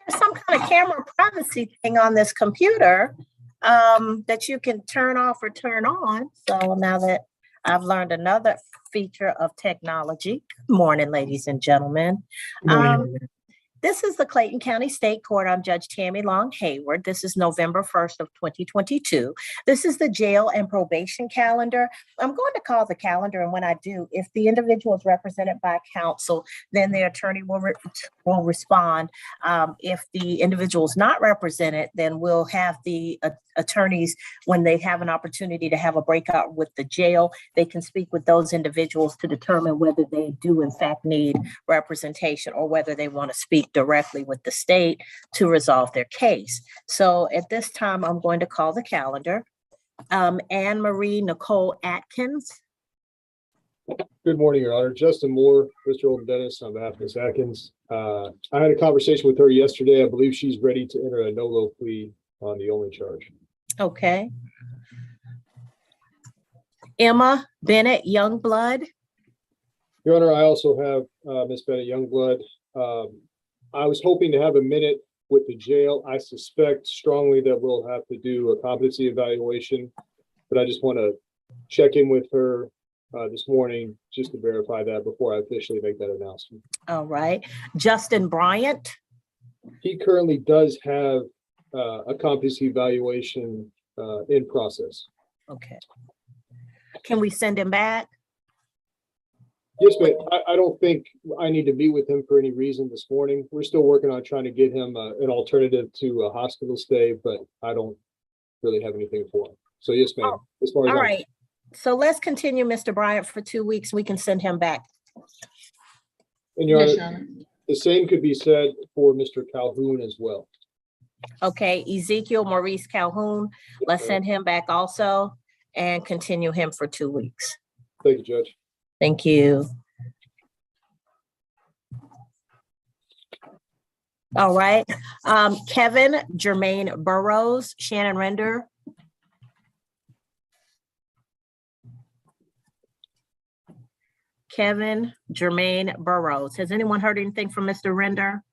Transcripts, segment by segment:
There's some kind of camera privacy thing on this computer that you can turn off or turn on. So now that I've learned another feature of technology. Good morning, ladies and gentlemen. This is the Clayton County State Court. I'm Judge Tammy Long Hayward. This is November 1st of 2022. This is the jail and probation calendar. I'm going to call the calendar, and when I do, if the individual is represented by counsel, then the attorney will respond. If the individual is not represented, then we'll have the attorneys, when they have an opportunity to have a breakout with the jail, they can speak with those individuals to determine whether they do in fact need representation or whether they want to speak directly with the state to resolve their case. So at this time, I'm going to call the calendar. Anne Marie Nicole Atkins. Good morning, Your Honor. Justin Moore, Mr. Olden Dennis, on behalf of Ms. Atkins. I had a conversation with her yesterday. I believe she's ready to enter a no-low plea on the only charge. Okay. Emma Bennett Youngblood. Your Honor, I also have Ms. Bennett Youngblood. I was hoping to have a minute with the jail. I suspect strongly that we'll have to do a competency evaluation, but I just want to check in with her this morning just to verify that before I officially make that announcement. All right. Justin Bryant. He currently does have a competency evaluation in process. Okay. Can we send him back? Yes, ma'am. I don't think I need to meet with him for any reason this morning. We're still working on trying to get him an alternative to a hospital stay, but I don't really have anything for him. So yes, ma'am. As far as all right. So let's continue Mr. Bryant for 2 weeks. We can send him back. And Your Honor, the same could be said for Mr. Calhoun as well. Okay, Ezekiel Maurice Calhoun, let's send him back also and continue him for 2 weeks. Thank you, Judge. Thank you. All right, Kevin Jermaine Burrows, Shannon Render. Kevin Jermaine Burrows. Has anyone heard anything from Mr. Render?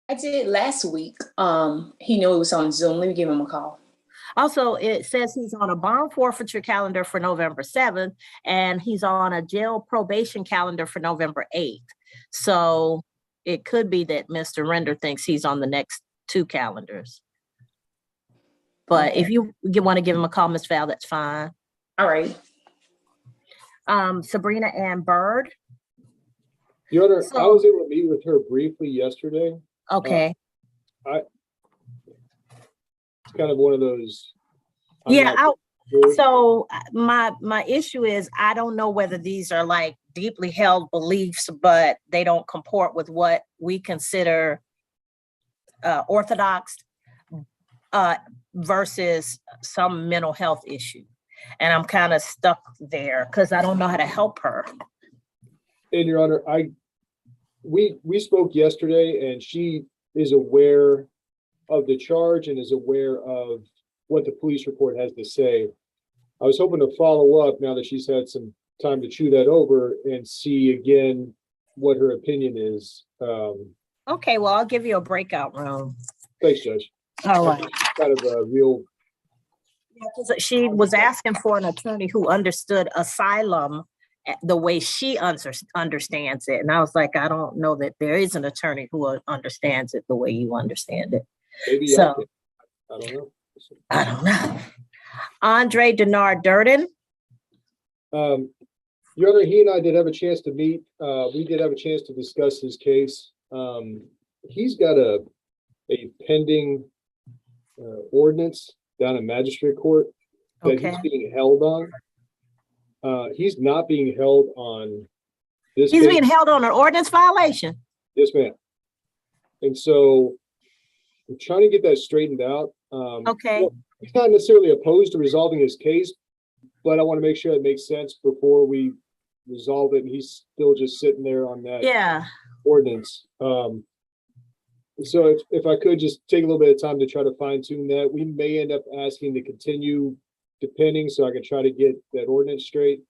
I did last week. He knew it was on Zoom. Let me give him a call. Also, it says he's on a bond forfeiture calendar for November 7th, and he's on a jail probation calendar for November 8th. So it could be that Mr. Render thinks he's on the next 2 calendars. But okay, if you want to give him a call, Ms. Val, that's fine. All right. Sabrina Ann Bird. Your Honor, I was able to meet with her briefly yesterday. Okay. It's kind of one of those. So my issue is I don't know whether these are like deeply held beliefs, but they don't comport with what we consider orthodox versus some mental health issue. And I'm kind of stuck there because I don't know how to help her. And Your Honor, we spoke yesterday, and she is aware of the charge and is aware of what the police report has to say. I was hoping to follow up now that she's had some time to chew that over and see again what her opinion is. Okay, well, I'll give you a breakout room. Thanks, Judge. All right. Kind of a real. Yeah, because she was asking for an attorney who understood asylum the way she understands it. And I was like, I don't know that there is an attorney who understands it the way you understand it. Maybe so, I don't know. I don't know. Andre Denard Durden. Your Honor, he and I did have a chance to meet. We did have a chance to discuss his case. He's got a pending ordinance down in magistrate court that he's being held on. He's not being held on this. He's being held on an ordinance violation. Yes, ma'am. And so I'm trying to get that straightened out. Okay. Well, he's not necessarily opposed to resolving his case, but I want to make sure it makes sense before we resolve it. And he's still just sitting there on that ordinance. So if I could just take a little bit of time to try to fine tune that, we may end up asking to continue depending, so I can try to get that ordinance straight.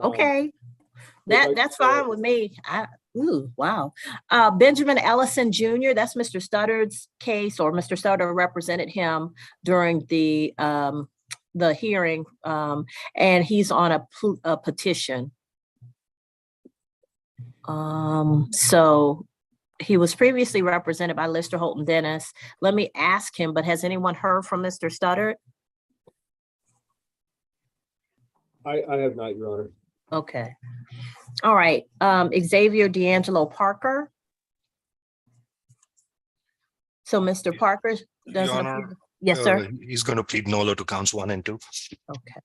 Okay. That's fine with me. Ooh, wow. Benjamin Ellison Jr., that's Mr. Studdard's case, or Mr. Studdard represented him during the hearing, and he's on a petition. So he was previously represented by Lister Holton Dennis. Let me ask him, but has anyone heard from Mr. Studdard? I have not, Your Honor. Okay. All right. Xavier D'Angelo Parker. So Mr. Parker doesn't. Your Honor, Yes, sir. He's going to plead nolo to counts 1 and 2. Okay.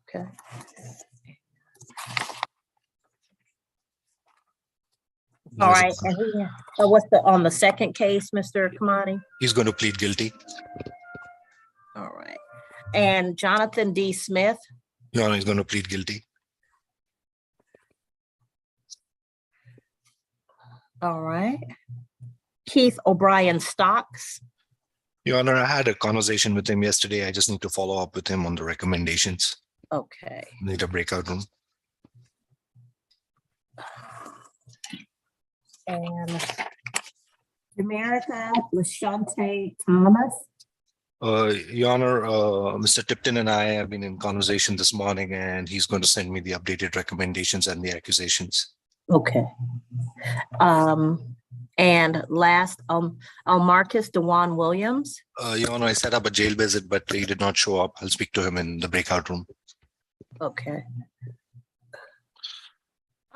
Okay. All right. And what's on the second case, Mr. Kamani? He's going to plead guilty. All right. And Jonathan D. Smith? Your Honor, he's going to plead guilty. All right. Keith O'Brien Stocks? Your Honor, I had a conversation with him yesterday. I just need to follow up with him on the recommendations. Okay. Need a breakout room. And America Lashante Thomas? Your Honor, Mr. Tipton and I have been in conversation this morning, and he's going to send me the updated recommendations and the accusations. Okay. And last, Marcus DeJuan Williams? Your Honor, I set up a jail visit, but he did not show up. I'll speak to him in the breakout room. Okay.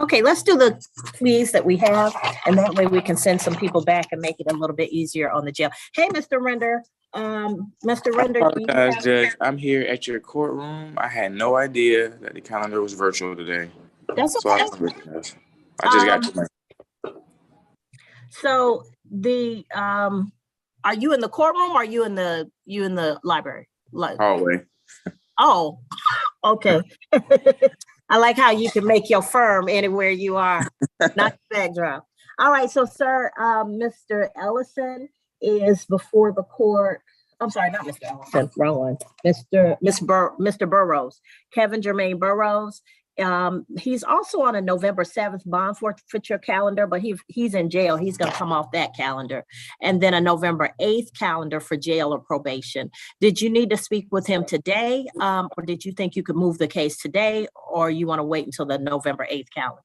Okay, let's do the pleas that we have, and that way we can send some people back and make it a little bit easier on the jail. Hey, Mr. Render. Mr. Render. I apologize, Judge. I'm here at your courtroom. I had no idea that the calendar was virtual today. That's So okay. I just got to my. So the are you in the courtroom or are you in the library? Hallway. Oh, okay. I like how you can make your firm anywhere you are, not the backdrop. All right, so sir, Mr. Ellison is before the court. I'm sorry, not Mr. Ellison, wrong one. Mr. Burrows, Kevin Jermaine Burrows. He's also on a November 7th bond forfeiture calendar, but he's in jail. He's going to come off that calendar. And then a November 8th calendar for jail or probation. Did you need to speak with him today? Or did you think you could move the case today, or you want to wait until the November 8th calendar?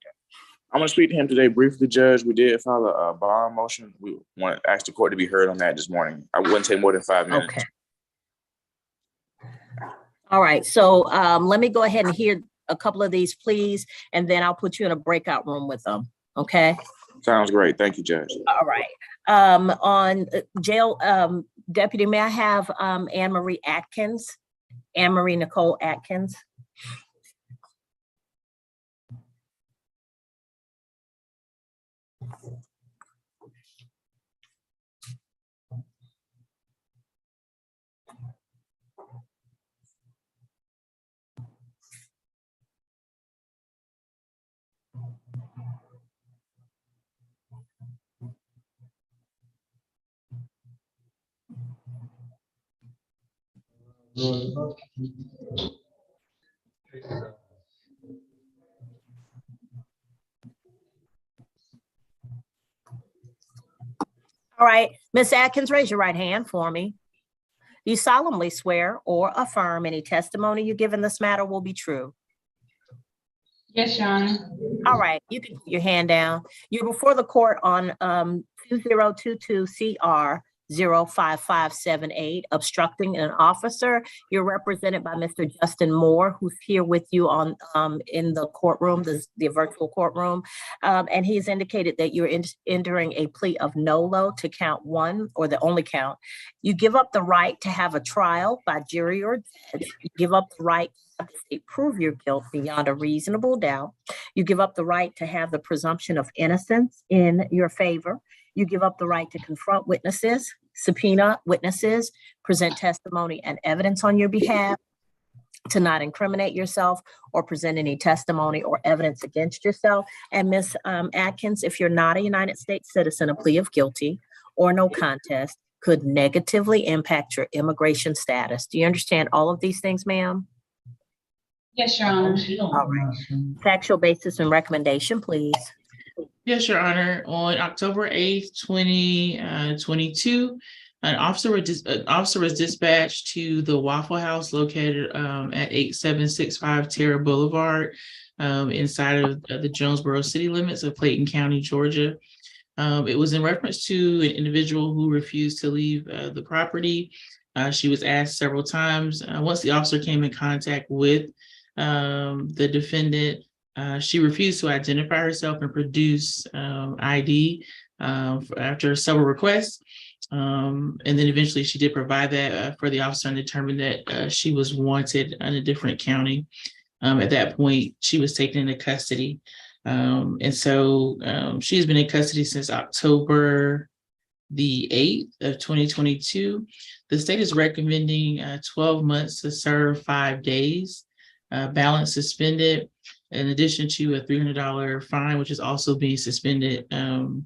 I'm going to speak to him today briefly, Judge. We did file a bond motion. We want to ask the court to be heard on that this morning. I wouldn't take more than 5 minutes. Okay. All right. So let me go ahead and hear a couple of these, please, and then I'll put you in a breakout room with them. Okay. Sounds great. Thank you, Judge. All right. On jail deputy, may I have Anne Marie Nicole Atkins? All right, Ms. Atkins, raise your right hand for me. You solemnly swear or affirm any testimony you give in this matter will be true? Yes, Your Honor. All right, you can put your hand down. You're before the court on 2022 CR 05578, obstructing an officer. You're represented by Mr. Justin Moore, who's here with you on in the courtroom, the virtual courtroom. And he's indicated that you're entering a plea of nolo to count 1, or the only count. You give up the right to have a trial by jury or judge. You give up the right to prove your guilt beyond a reasonable doubt. You give up the right to have the presumption of innocence in your favor. You give up the right to confront witnesses, subpoena witnesses, present testimony and evidence on your behalf, to not incriminate yourself or present any testimony or evidence against yourself. And Ms. Atkins, if you're not a United States citizen, a plea of guilty or no contest could negatively impact your immigration status. Do you understand all of these things, ma'am? Yes, Your Honor. All right. Factual basis and recommendation, please. Yes, Your Honor. On October 8th, 2022, an officer was dispatched to the Waffle House located at 8765 Terra Boulevard, inside of the Jonesboro city limits of Clayton County, Georgia. It was in reference to an individual who refused to leave the property. She was asked several times. Once the officer came in contact with the defendant, she refused to identify herself and produce ID after several requests. And then eventually she did provide that for the officer and determined that she was wanted in a different county. At that point, she was taken into custody. And so she's been in custody since October the 8th of 2022. The state is recommending 12 months to serve 5 days, balance suspended, in addition to a $300 fine, which is also being suspended in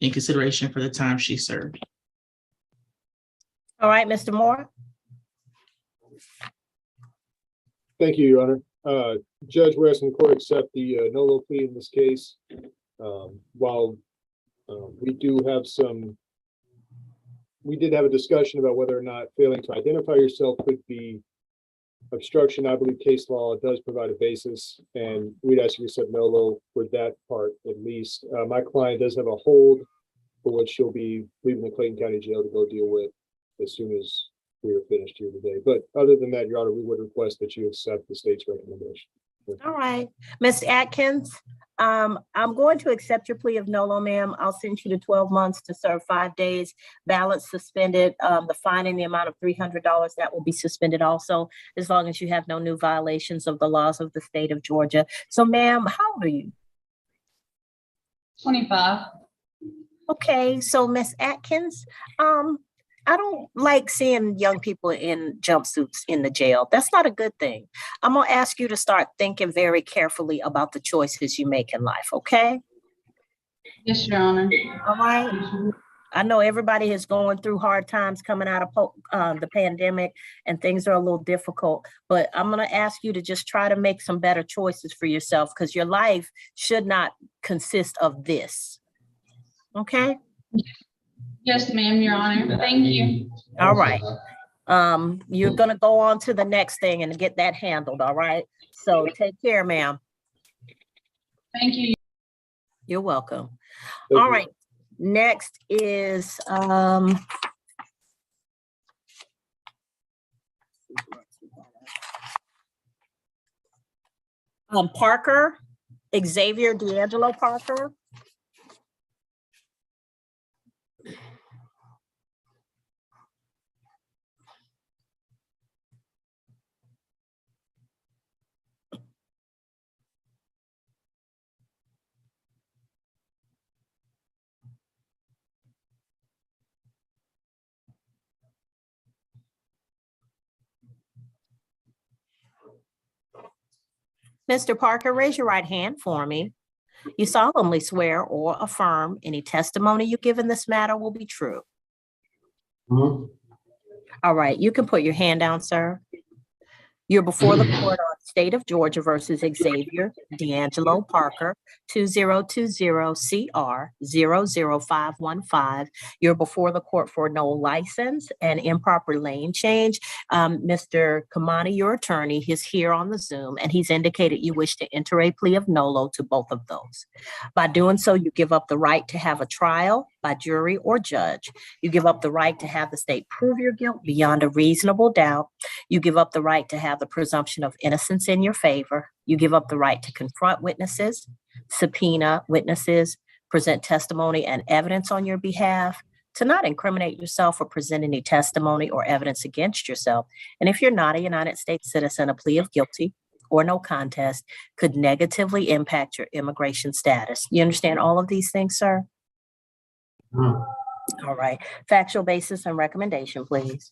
consideration for the time she served. All right, Mr. Moore. Thank you, Your Honor. Judge, we're asking the court to accept the NOLO plea in this case. While we did have a discussion about whether or not failing to identify yourself could be obstruction. I believe case law does provide a basis, and we'd ask you to accept NOLO for that part at least. My client does have a hold for which she'll be leaving the Clayton County Jail to go deal with as soon as we are finished here today. But other than that, Your Honor, we would request that you accept the state's recommendation. All right, Ms. Atkins, I'm going to accept your plea of NOLO, ma'am. I'll send you to 12 months to serve 5 days, balance suspended, the fine in the amount of $300 that will be suspended also, as long as you have no new violations of the laws of the state of Georgia. So ma'am, how old are you? 25. Okay, so Ms. Atkins, I don't like seeing young people in jumpsuits in the jail. That's not a good thing. I'm gonna ask you to start thinking very carefully about the choices you make in life, okay? Yes, Your Honor. All right. I know everybody is going through hard times coming out of the pandemic, and things are a little difficult, but I'm gonna ask you to just try to make some better choices for yourself, because your life should not consist of this, okay? Yes, ma'am, Your Honor. Thank you. All right. You're gonna go on to the next thing and get that handled, all right? So take care, ma'am. Thank you. You're welcome. Thank All you. right, next is Parker, Xavier D'Angelo Parker. Mr. Parker, raise your right hand for me. You solemnly swear or affirm any testimony you give in this matter will be true. All right, you can put your hand down, sir. You're before the court on State of Georgia versus Xavier D'Angelo Parker, 2020-CR00515. You're before the court for no license and improper lane change. Mr. Kamani, your attorney, is here on the Zoom, and he's indicated you wish to enter a plea of NOLO to both of those. By doing so, you give up the right to have a trial by jury or judge. You give up the right to have the state prove your guilt beyond a reasonable doubt. You give up the right to have the presumption of innocence in your favor. You give up the right to confront witnesses, subpoena witnesses, present testimony and evidence on your behalf, to not incriminate yourself or present any testimony or evidence against yourself. And if you're not a United States citizen, a plea of guilty or no contest could negatively impact your immigration status. You understand all of these things, sir? All right. Factual basis and recommendation, please.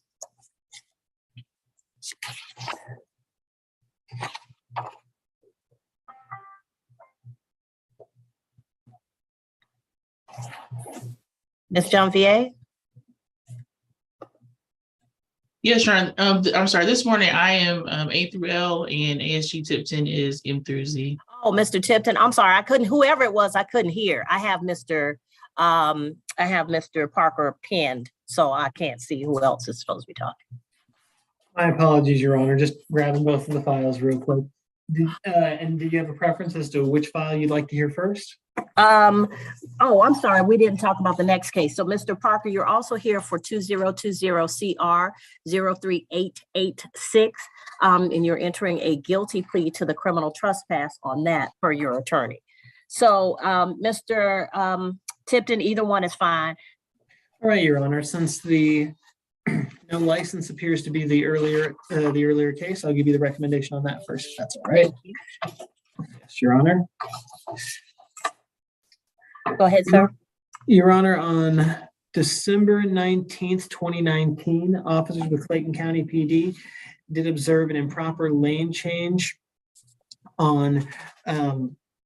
Ms. Janvier? Yes, Your Honor. I'm sorry, this morning I am A through L and ASG Tipton is M through Z. Oh, Mr. Tipton, I'm sorry, whoever it was, I couldn't hear. I have Mr. Parker pinned, so I can't see who else is supposed to be talking. My apologies, Your Honor. Just grabbing both of the files real quick. And do you have a preference as to which file you'd like to hear first? Oh, I'm sorry, we didn't talk about the next case. So Mr. Parker, you're also here for 2020 CR 03886. And you're entering a guilty plea to the criminal trespass on that per your attorney. So Mr. Tipton, either one is fine. All right, Your Honor, since the no license appears to be the earlier case, I'll give you the recommendation on that first, if that's all right. Yes, Your Honor. Go ahead, sir. Your Honor, on December 19th, 2019, officers with Clayton County PD did observe an improper lane change on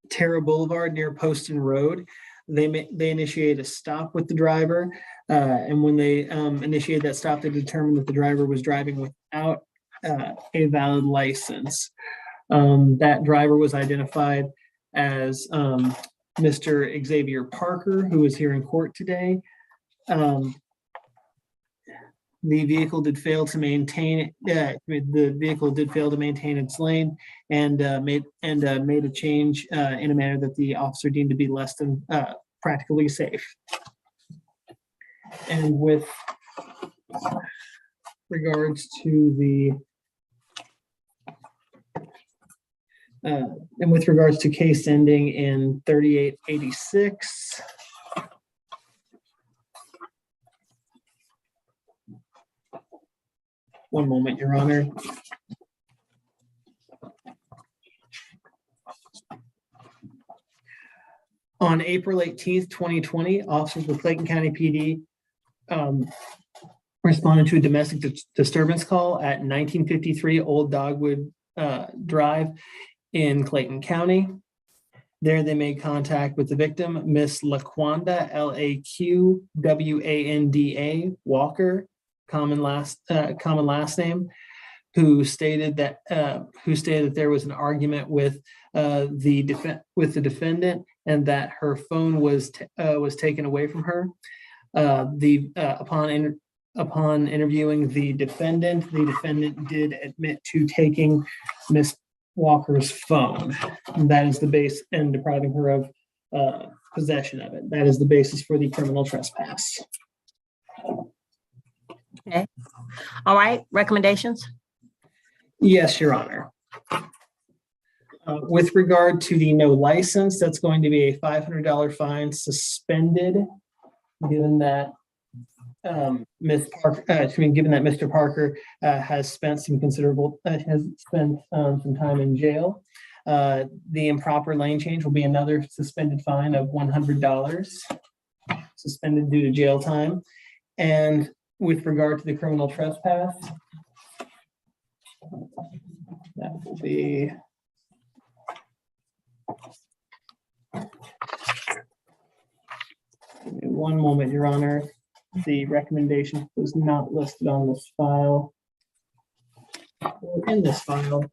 Terra Boulevard near Poston Road. They initiated a stop with the driver, and when they initiated that stop, they determined that the driver was driving without a valid license. That driver was identified as Mr. Xavier Parker, who is here in court today. The vehicle did fail to maintain its lane and made a change in a manner that the officer deemed to be less than practically safe. And with regards to case ending in 3886. One moment, Your Honor. On April 18th, 2020, officers with Clayton County PD responded to a domestic disturbance call at 1953 Old Dogwood Drive in Clayton County. There they made contact with the victim, Miss Laquanda, Laqwanda Walker, common last name, who stated that there was an argument with the defendant and that her phone was taken away from her. Upon interviewing the defendant did admit to taking Miss Walker's phone. That is the base, and depriving her of possession of it. That is the basis for the criminal trespass. Okay. All right. Recommendations? Yes, Your Honor. With regard to the no license, that's going to be a $500 fine suspended, given that Mr. Parker has spent some time in jail. The improper lane change will be another suspended fine of $100, suspended due to jail time. And with regard to the criminal trespass, that will be one moment, Your Honor. The recommendation was not listed on this file or in this file.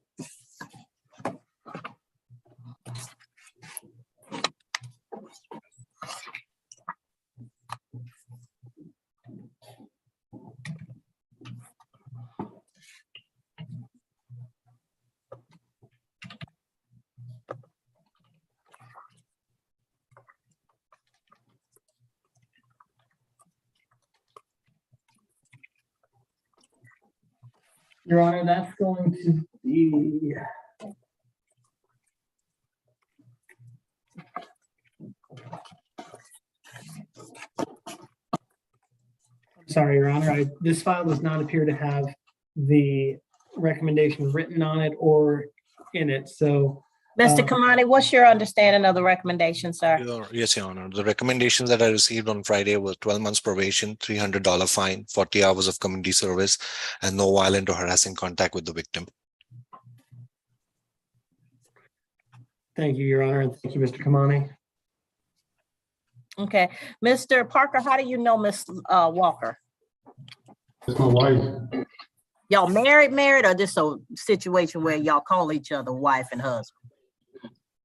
Your Honor, that's going to be sorry, Your Honor. This file does not appear to have the recommendation written on it or in it. So, Mr. Kamani, what's your understanding of the recommendation, sir? Yes, Your Honor. The recommendations that I received on Friday were 12 months probation, $300 fine, 40 hours of community service, and no violent or harassing contact with the victim. Thank you, Your Honor, and thank you, Mr. Kamani. Okay. Mr. Parker, how do you know Miss Walker? It's my wife. Y'all married, or just a situation where y'all call each other wife and husband?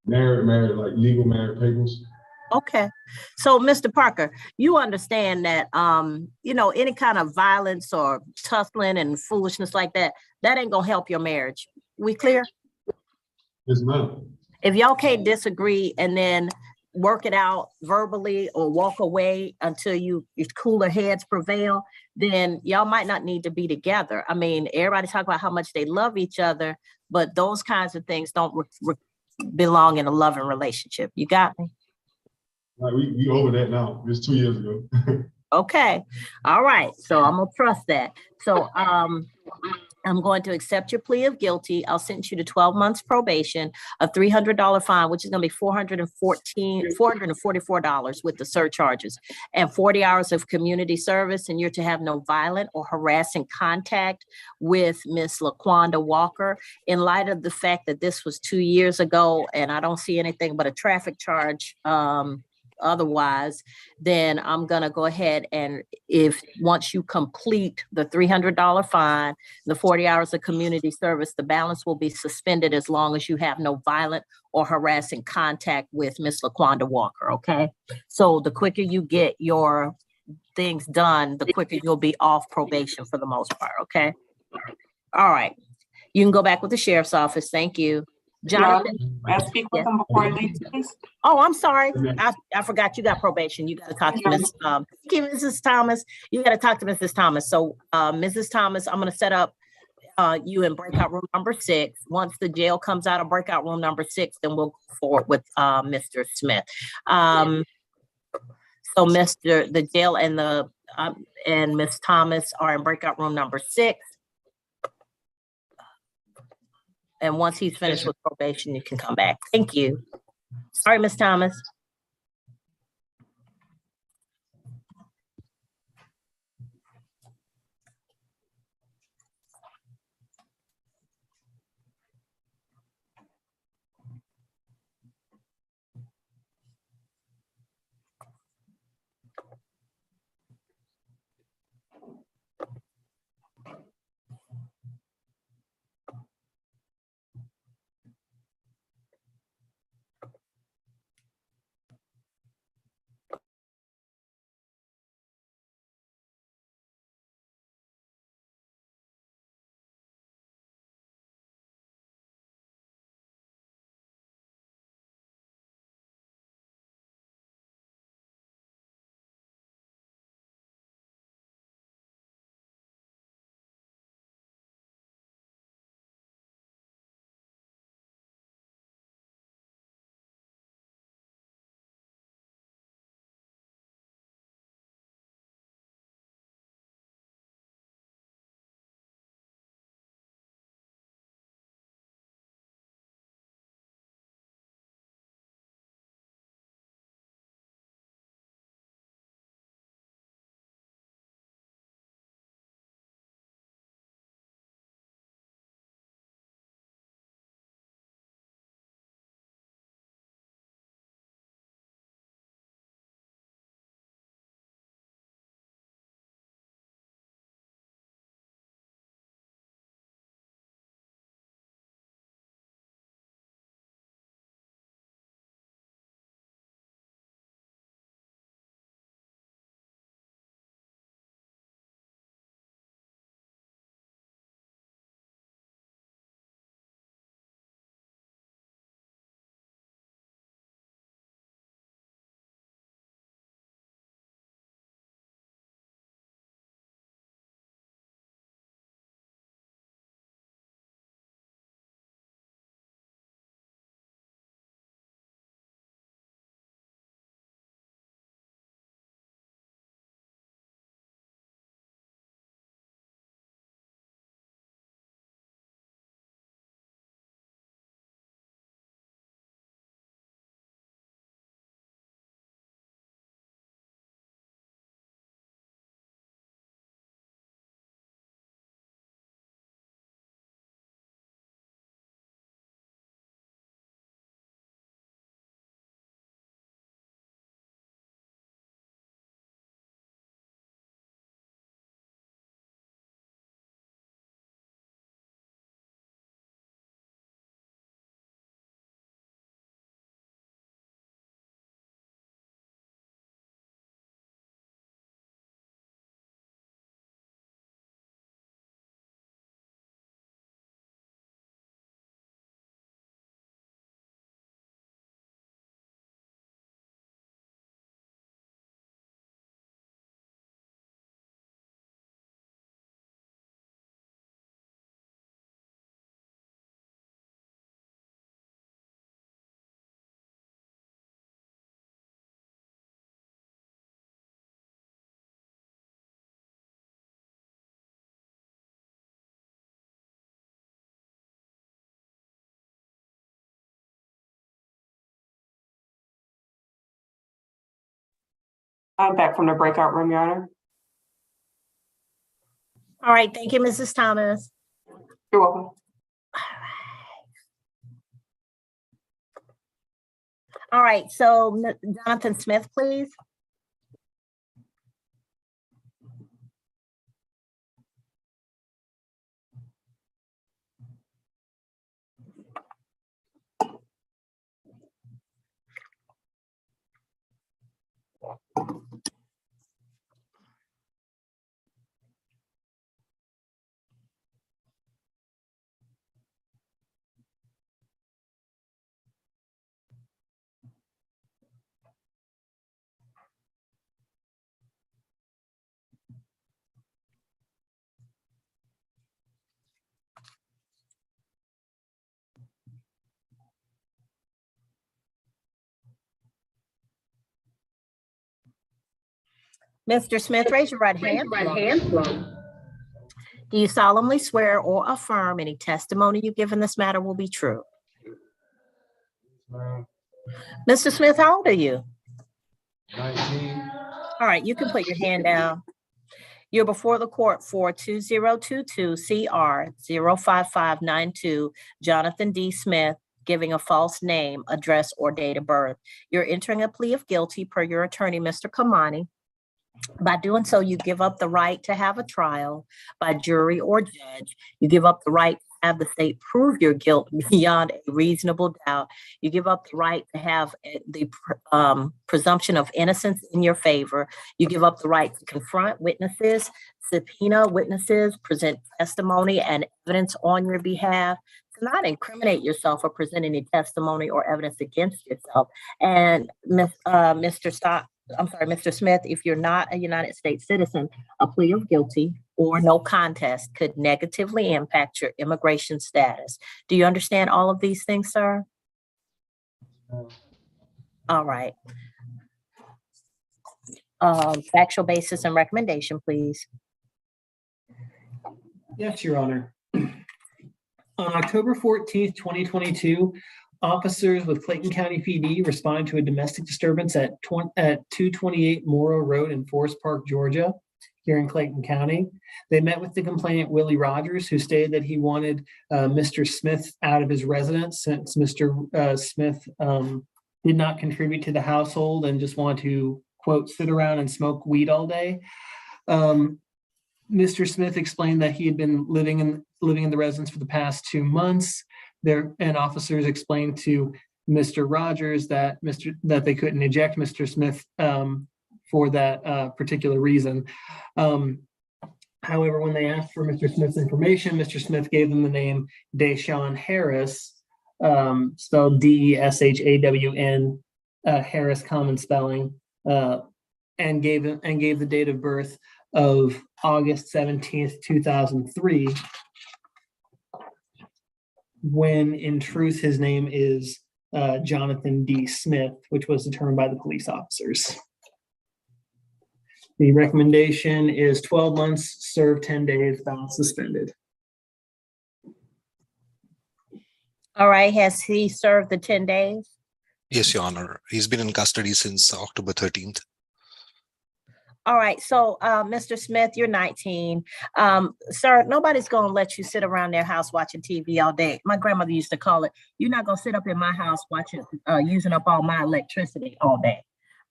Married, like legal married papers. Okay. So, Mr. Parker, you understand that, any kind of violence or tussling and foolishness like that, that ain't gonna help your marriage. We clear? Yes, ma'am. If y'all can't disagree and then work it out verbally or walk away until your cooler heads prevail, then y'all might not need to be together. I mean, everybody talk about how much they love each other, but those kinds of things don't belong in a loving relationship. You got me? Like we over that now. It's 2 years ago. Okay. All right. So I'm gonna trust that. So I'm going to accept your plea of guilty. I'll sentence you to 12 months probation, a $300 fine, which is going to be $444 with the surcharges, and 40 hours of community service. And you're to have no violent or harassing contact with Miss LaQuanda Walker. In light of the fact that this was 2 years ago, and I don't see anything but a traffic charge otherwise, then I'm going to go ahead and once you complete the $300 fine, the 40 hours of community service, the balance will be suspended as long as you have no violent or harassing contact with Miss LaQuanda Walker. Okay. So the quicker you get your things done, the quicker you'll be off probation for the most part. Okay. All right. You can go back with the sheriff's office. Thank you. Jonathan. May I speak with him before I leave, please? Oh, I'm sorry. I forgot you got probation. You got to talk to Mrs. Thomas. You got to talk to Mrs. Thomas. So, Mrs. Thomas, I'm going to set up you in breakout room number 6. Once the jail comes out of breakout room number 6, then we'll go forward with Mr. Smith. So, the jail and Miss Thomas are in breakout room number 6. And once he's finished with probation, you can come back. Thank you. Sorry, Miss Thomas. I'm back from the breakout room, Your Honor. All right, thank you, Mrs. Thomas. You're welcome. All right, so Jonathan Smith, please. Mr. Smith, raise your right hand. Do you solemnly swear or affirm any testimony you give in this matter will be true? Mr. Smith, how old are you? 19. All right, you can put your hand down. You're before the court for 2022 CR 05592, Jonathan D. Smith, giving a false name, address, or date of birth. You're entering a plea of guilty per your attorney, Mr. Kamani. By doing so, you give up the right to have a trial by jury or judge. You give up the right to have the state prove your guilt beyond a reasonable doubt. You give up the right to have the presumption of innocence in your favor. You give up the right to confront witnesses, subpoena witnesses, present testimony and evidence on your behalf, to not incriminate yourself or present any testimony or evidence against yourself. And Mr. Smith, if you're not a United States citizen, a plea of guilty or no contest could negatively impact your immigration status. Do you understand all of these things, sir? All right. Factual basis and recommendation, please. Yes, Your Honor. On October 14th, 2022, officers with Clayton County PD responded to a domestic disturbance at 228 Morrow Road in Forest Park, Georgia, here in Clayton County. They met with the complainant, Willie Rogers, who stated that he wanted Mr. Smith out of his residence since Mr. Smith did not contribute to the household and just wanted to, quote, sit around and smoke weed all day. Mr. Smith explained that he had been living in the residence for the past 2 months. And officers explained to Mr. Rogers that they couldn't eject Mr. Smith for that particular reason. However, when they asked for Mr. Smith's information, Mr. Smith gave them the name Deshawn Harris, spelled DESHAWN, Harris, common spelling, and gave the date of birth of August 17th, 2003. When in truth, his name is Jonathan D. Smith, which was determined by the police officers. The recommendation is 12 months, served 10 days, balance suspended. All right, has he served the 10 days? Yes, Your Honor. He's been in custody since October 13th. All right, so Mr. Smith, you're 19. Sir, nobody's gonna let you sit around their house watching TV all day. My grandmother used to call it, you're not gonna sit up in my house watching, using up all my electricity all day.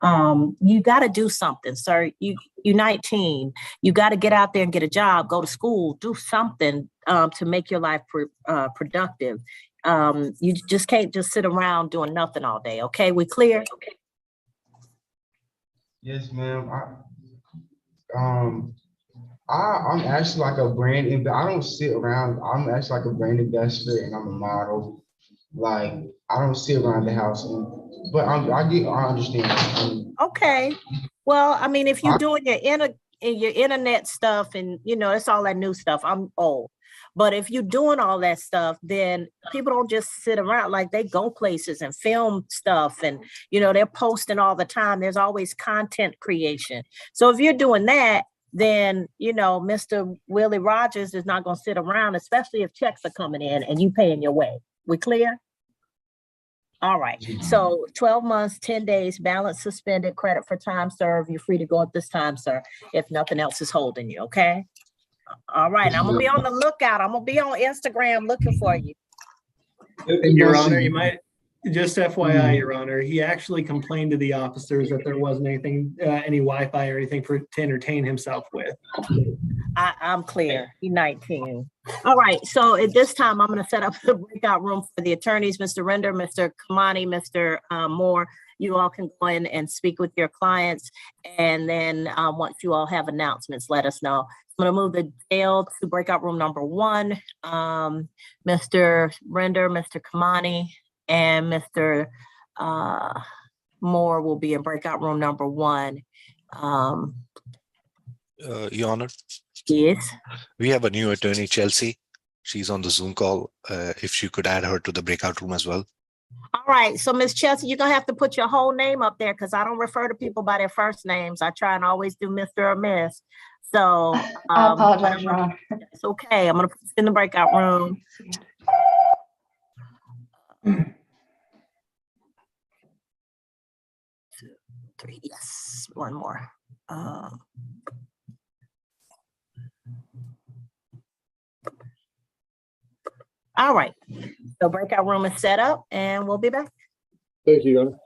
You gotta do something, sir. You're 19. You gotta get out there and get a job, go to school, do something to make your life productive. You just can't just sit around doing nothing all day, okay? We clear? Okay. Yes, ma'am. I'm actually like a brand, I don't sit around. I'm actually like a brand investor and I'm a model. Like I don't sit around the house, but I understand. Okay. Well, I mean, if you're doing your internet stuff and it's all that new stuff, I'm old. But if you're doing all that stuff, then people don't just sit around, like they go places and film stuff and, they're posting all the time. There's always content creation. So if you're doing that, then, Mr. Willie Rogers is not going to sit around, especially if checks are coming in and you paying your way. We clear? All right, so 12 months, 10 days, balance suspended, credit for time served. You're free to go at this time, sir, if nothing else is holding you, okay? All right, I'm gonna be on the lookout. I'm gonna be on Instagram looking for you. Your Honor, you might, just FYI, Your Honor, he actually complained to the officers that there wasn't anything, any Wi-Fi or anything to entertain himself with. I'm clear. He's 19. All right, so at this time, I'm gonna set up the breakout room for the attorneys, Mr. Render, Mr. Kamani, Mr. Moore. You all can go in and speak with your clients. And then once you all have announcements, let us know. I'm gonna move the jail to breakout room number 1. Mr. Render, Mr. Kamani, and Mr. Moore will be in breakout room number 1. Your Honor, Yes. we have a new attorney, Chelsea. She's on the Zoom call. If you could add her to the breakout room as well. All right, so Miss Chelsea, you're gonna have to put your whole name up there because I don't refer to people by their first names. I try and always do Mr. or Miss. So I apologize, Your Honor. it's okay. I'm gonna put you in the breakout room. 2, 3, yes, one more. All right, so breakout room is set up and we'll be back. Thank you, Your Honor.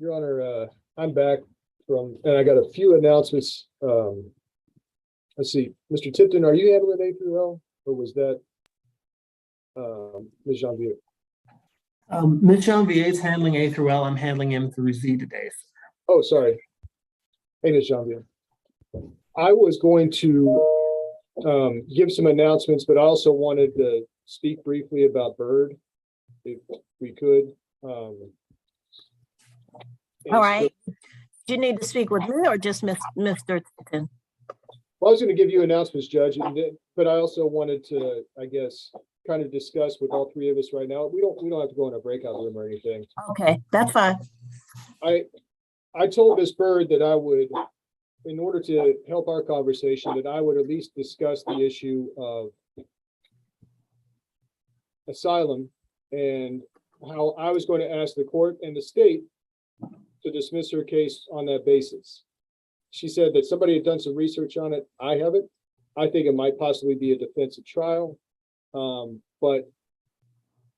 Your Honor, I'm back from, and I got a few announcements. Let's see, Mr. Tipton, are you handling A through L, or was that Ms. Janvier? Ms. Janvier is handling A through L. I'm handling M through Z today. Oh, sorry. Hey, Ms. Janvier. I was going to give some announcements, but I also wanted to speak briefly about Bird, if we could. All right. Do you need to speak with me or just Mr. Tipton? Well, I was going to give you announcements, Judge, but I also wanted to, I guess, kind of discuss with all three of us right now. We don't have to go in a breakout room or anything. Okay, that's fine. I told Ms. Bird that I would, in order to help our conversation, that I would at least discuss the issue of asylum and how I was going to ask the court and the state to dismiss her case on that basis. She said that somebody had done some research on it. I haven't. I think it might possibly be a defensive trial, but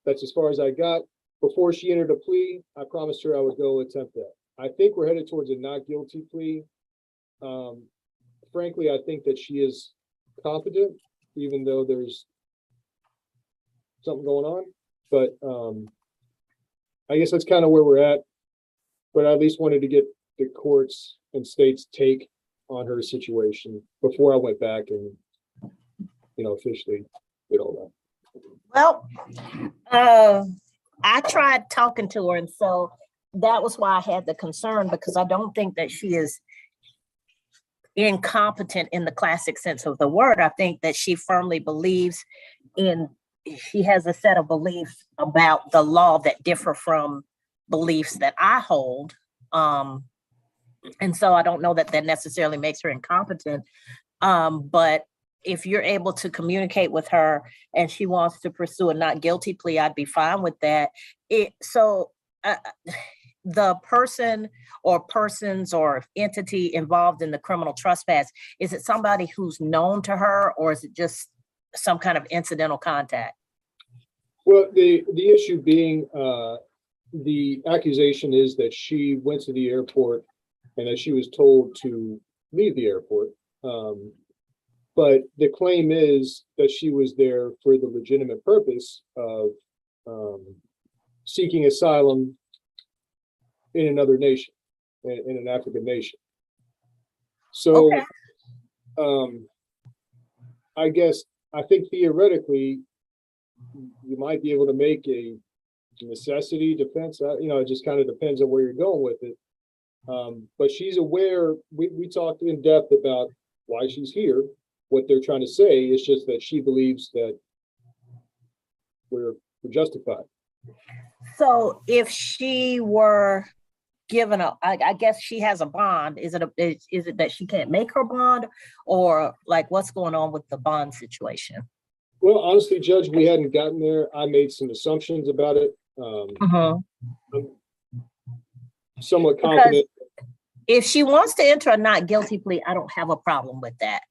that's as far as I got. Before she entered a plea, I promised her I would go attempt that. I think we're headed towards a not guilty plea. Frankly, I think that she is competent, even though there's something going on. But I guess that's kind of where we're at. But I at least wanted to get the courts and states' take on her situation before I went back and, officially did all that. Well, I tried talking to her, and so that was why I had the concern, because I don't think that she is incompetent in the classic sense of the word. I think that she firmly believes she has a set of beliefs about the law that differ from beliefs that I hold. And so I don't know that necessarily makes her incompetent. But if you're able to communicate with her and she wants to pursue a not guilty plea, I'd be fine with that. The person or persons or entity involved in the criminal trespass, is it somebody who's known to her, or is it just some kind of incidental contact? Well, the issue being, the accusation is that she went to the airport and that she was told to leave the airport. But the claim is that she was there for the legitimate purpose of seeking asylum in another nation, in an African nation. So, okay. I think theoretically, you might be able to make a necessity defense. It just kind of depends on where you're going with it. But she's aware, we talked in depth about why she's here. What they're trying to say is just that she believes that we're justified. So if she were given I guess she has a bond, is it that she can't make her bond, or like what's going on with the bond situation? Well, honestly, Judge, we hadn't gotten there. I made some assumptions about it. I'm somewhat confident. If she wants to enter a not guilty plea, I don't have a problem with that.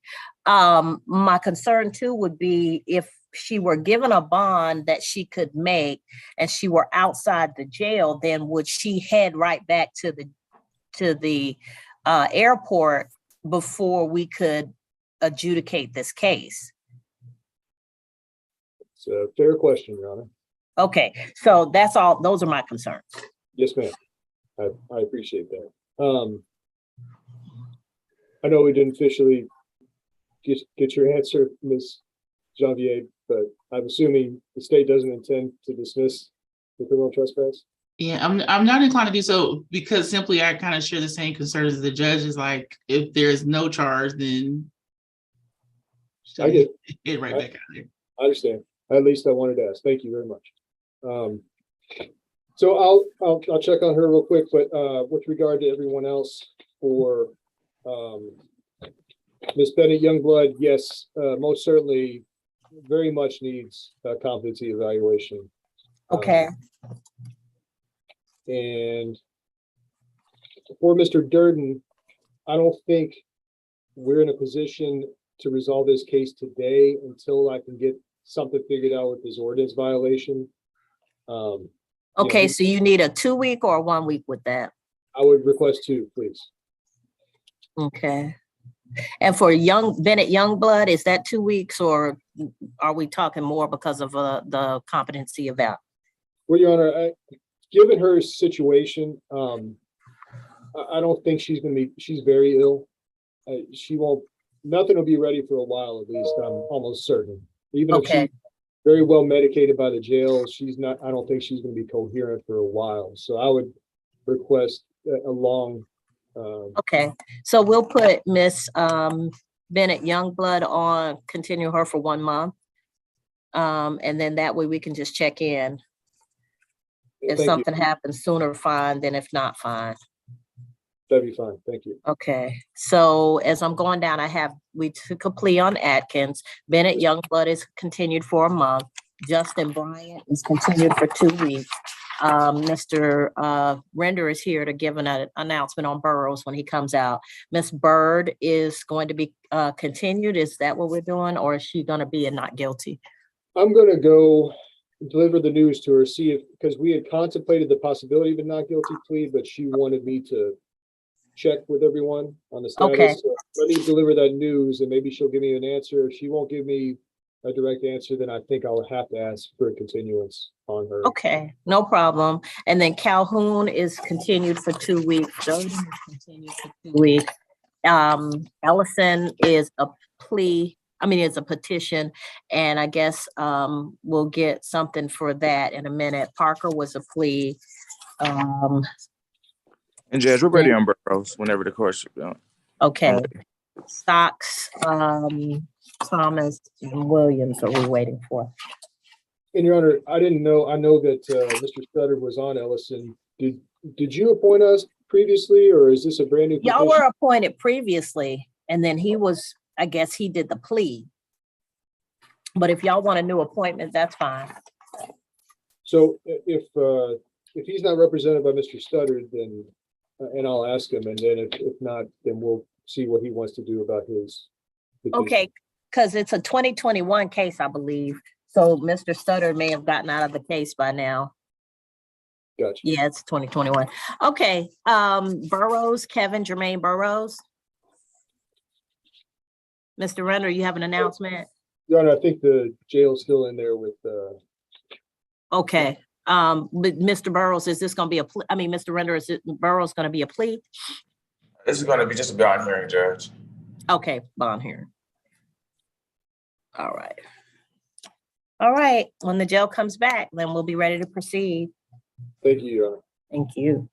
My concern too would be if she were given a bond that she could make and she were outside the jail, then would she head right back to the airport before we could adjudicate this case? It's a fair question, Your Honor. Okay, so that's all. Those are my concerns. Yes, ma'am. I appreciate that. I know we didn't officially get your answer, Ms. Janvier, but I'm assuming the state doesn't intend to dismiss the criminal trespass. Yeah, I'm not inclined to do so, because simply I kind of share the same concerns as the judge. Is like, if there's no charge, then I get it right back out there. I understand. At least I wanted to ask. Thank you very much. So I'll check on her real quick, but with regard to everyone else, for Ms. Bennett Youngblood, yes, most certainly, very much needs a competency evaluation. Okay. And for Mr. Durden, I don't think we're in a position to resolve this case today until I can get something figured out with his ordinance violation. Okay, so you need a 2-week or a 1 week with that? I would request 2, please. Okay. And for Bennett Youngblood, is that 2 weeks or are we talking more because of the competency eval? Well, Your Honor, given her situation, I don't think she's very ill. Nothing will be ready for a while, at least, I'm almost certain. Even if she's very well medicated by the jail, I don't think she's going to be coherent for a while. So I would request a long. Okay, so we'll put Miss Bennett Youngblood on, continue her for 1 month. And then that way we can just check in. If something happens sooner, fine, then if not, fine. That'd be fine. Thank you. Okay, so as I'm going down, we took a plea on Atkins. Bennett Youngblood is continued for a month. Justin Bryant is continued for 2 weeks. Mr. Render is here to give an announcement on Burrows when he comes out. Miss Bird is going to be continued. Is that what we're doing, or is she going to be a not guilty? I'm going to go deliver the news to her, because we had contemplated the possibility of a not guilty plea, but she wanted me to check with everyone on the status. Okay. So let me deliver that news and maybe she'll give me an answer. If she won't give me a direct answer, then I think I'll have to ask for a continuance on her. Okay, no problem. And then Calhoun is continued for 2 weeks. Jordan is continued for 2 weeks. Ellison is a plea. It's a petition, and I guess we'll get something for that in a minute. Parker was a plea. And Judge, we're ready on Burrows whenever the court should be on. Okay. Stocks, Thomas, and Williams are we waiting for? And Your Honor, I didn't know. I know that Mr. Studdard was on Ellison. Did you appoint us previously, or is this a brand new petition? Y'all were appointed previously, and then I guess he did the plea. But if y'all want a new appointment, that's fine. So if he's not represented by Mr. Studdard, then and I'll ask him, and then if not, then we'll see what he wants to do about his petition. Okay, because it's a 2021 case, I believe. So Mr. Studdard may have gotten out of the case by now. Gotcha. Yeah, it's 2021. Okay, Burrows, Kevin Jermaine Burrows. Mr. Renner, you have an announcement? Your Honor, I think the jail's still in there with. Okay, but Mr. Burrows, is this going to be Mr. Renner, is Burrows going to be a plea? This is going to be just a bond hearing, Judge. Okay, bond hearing. All right. All right, when the jail comes back, then we'll be ready to proceed. Thank you, Your Honor. Thank you.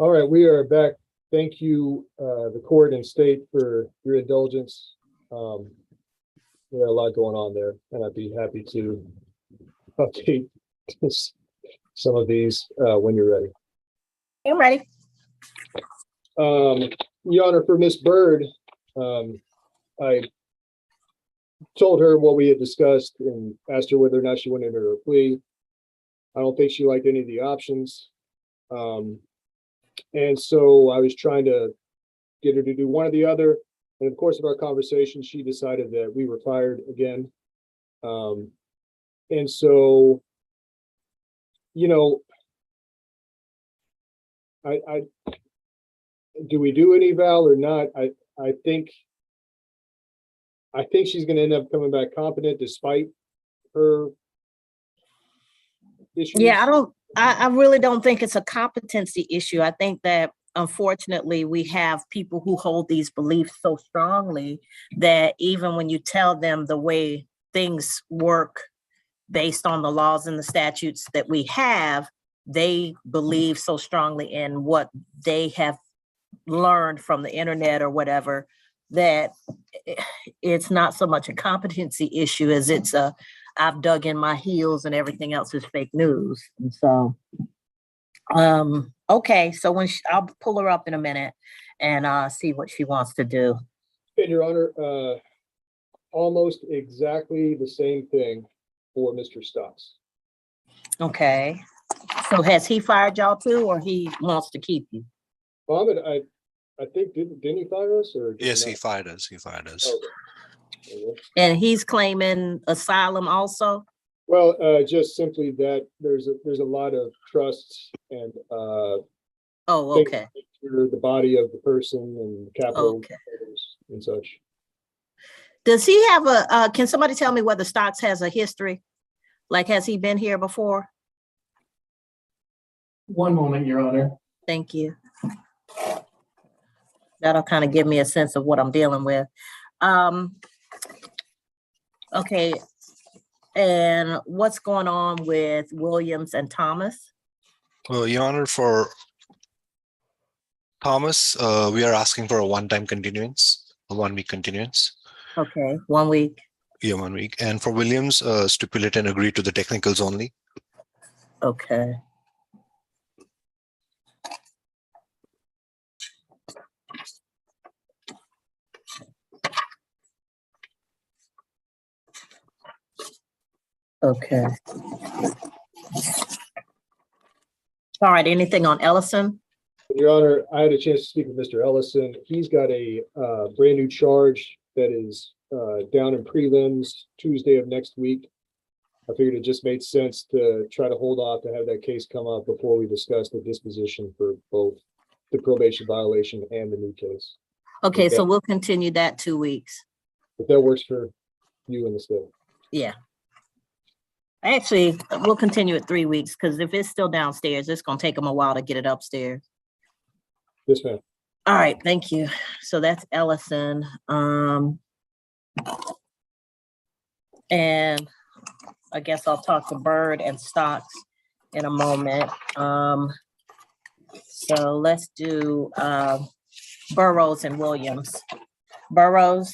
All right, we are back. Thank you, the court and state, for your indulgence. We had a lot going on there, and I'd be happy to update some of these when you're ready. I'm ready. Your Honor, for Miss Bird, I told her what we had discussed and asked her whether or not she wanted her plea. I don't think she liked any of the options. And so I was trying to get her to do one or the other. And in the course of our conversation, she decided that we were fired again. And so, you know, I do we do an eval or not? I think she's going to end up coming back competent despite her issues. Yeah, I really don't think it's a competency issue. I think that unfortunately we have people who hold these beliefs so strongly that even when you tell them the way things work based on the laws and the statutes that we have, they believe so strongly in what they have learned from the internet or whatever, that it's not so much a competency issue as it's a I've dug in my heels and everything else is fake news. And so okay, so I'll pull her up in a minute and see what she wants to do. And Your Honor, almost exactly the same thing for Mr. Stocks. Okay, so has he fired y'all too, or he wants to keep you? Mohammed, I think didn't he fire us, or Yes, he fired us. He fired us. Okay. And he's claiming asylum also? Well, just simply that there's a lot of trust and Oh, okay. the body of the person and capital Okay. and such. Does he have can somebody tell me whether Stocks has a history? Like, has he been here before? One moment, Your Honor. Thank you. That'll kind of give me a sense of what I'm dealing with. Okay, and what's going on with Williams and Thomas? Well, Your Honor, for Thomas, we are asking for a one-time continuance, a 1-week continuance. Okay, 1 week. Yeah, 1 week. And for Williams, stipulate and agree to the technicals only. Okay. Okay. All right, anything on Ellison? Your Honor, I had a chance to speak with Mr. Ellison. He's got a brand new charge that is down in prelims Tuesday of next week. I figured it just made sense to try to hold off to have that case come up before we discuss the disposition for both the probation violation and the new case. Okay, so we'll continue that 2 weeks. If that works for you and the state. Yeah. Actually, we'll continue it 3 weeks because if it's still downstairs, it's going to take them a while to get it upstairs. Yes, ma'am. All right, thank you. So that's Ellison. And I guess I'll talk to Bird and Stocks in a moment. So let's do Burrows and Williams. Burrows.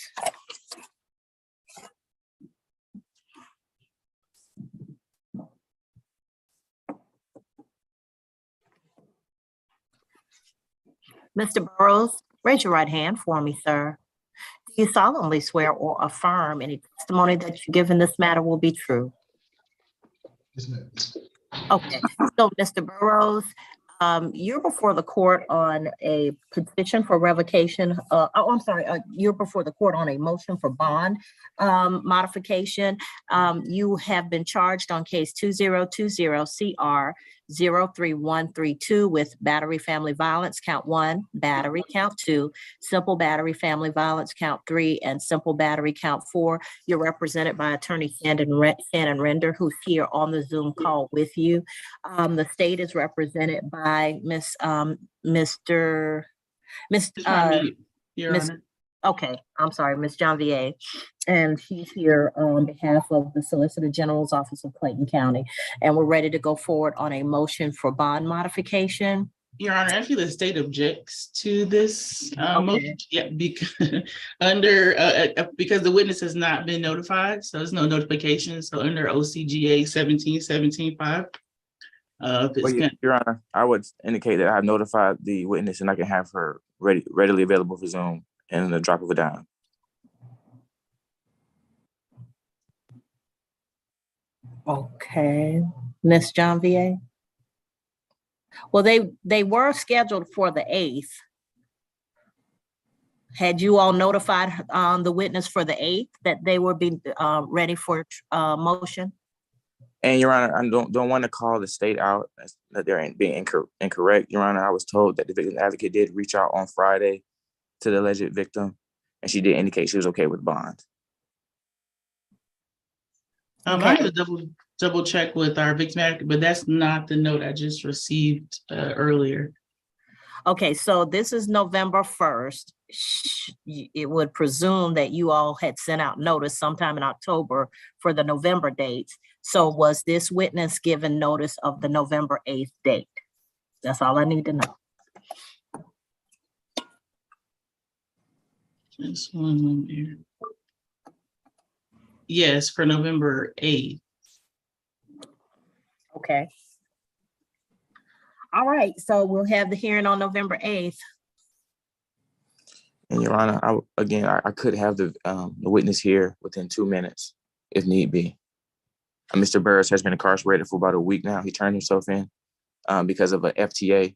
Mr. Burrows, raise your right hand for me, sir. Do you solemnly swear or affirm any testimony that you give in this matter will be true? Yes, ma'am. Okay, so Mr. Burrows, you're before the court on a petition for revocation. You're before the court on a motion for bond modification. You have been charged on case 2020 CR 03132 with battery family violence count 1, battery count 2, simple battery family violence count 3, and simple battery count 4. You're represented by attorney Shannon Render, who's here on the Zoom call with you. The state is represented by Miss Janvier, and she's here on behalf of the Solicitor General's Office of Clayton County. And we're ready to go forward on a motion for bond modification. Your Honor, actually, the state objects to this Okay. motion. Yeah, because because the witness has not been notified, so there's no notification. So under OCGA 17-17-5. Your Honor, I would indicate that I notified the witness and I can have her readily available for Zoom in the drop of a dime. Okay, Ms. John VA. Well, they were scheduled for the 8th. Had you all notified the witness for the 8th that they would be ready for motion? And Your Honor, I don't want to call the state out that they're being incorrect. Your Honor, I was told that the victim advocate did reach out on Friday to the alleged victim, and she did indicate she was okay with bond. I have to double check with our victim advocate, but that's not the note I just received earlier. Okay, so this is November 1st. It would presume that you all had sent out notice sometime in October for the November dates. So was this witness given notice of the November 8th date? That's all I need to know. Just one moment here. Yes, for November 8th. Okay. All right, so we'll have the hearing on November 8th. And Your Honor, I could have the witness here within 2 minutes if need be. Mr. Burris has been incarcerated for about a week now. He turned himself in because of an FTA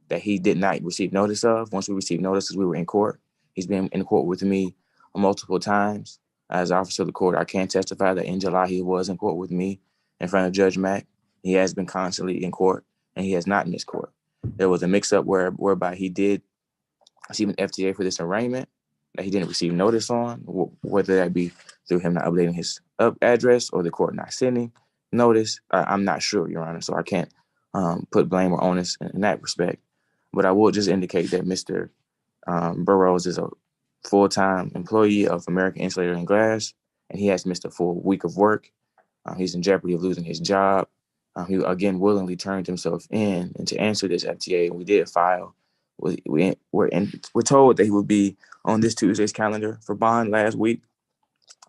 that he did not receive notice of. Once we received notices, we were in court. He's been in court with me multiple times. As officer of the court, I can testify that in July, he was in court with me in front of Judge Mack. He has been constantly in court, and he has not missed court. There was a mix-up whereby he did receive an FTA for this arraignment that he didn't receive notice on, whether that be through him not updating his address or the court not sending notice. I'm not sure, Your Honor, so I can't put blame or onus in that respect. But I will just indicate that Mr. Burroughs is a full-time employee of American Insulator and Glass, and he has missed a full week of work. He's in jeopardy of losing his job. He again willingly turned himself in, and to answer this FTA, we did file. We're told that he would be on this Tuesday's calendar for bond last week.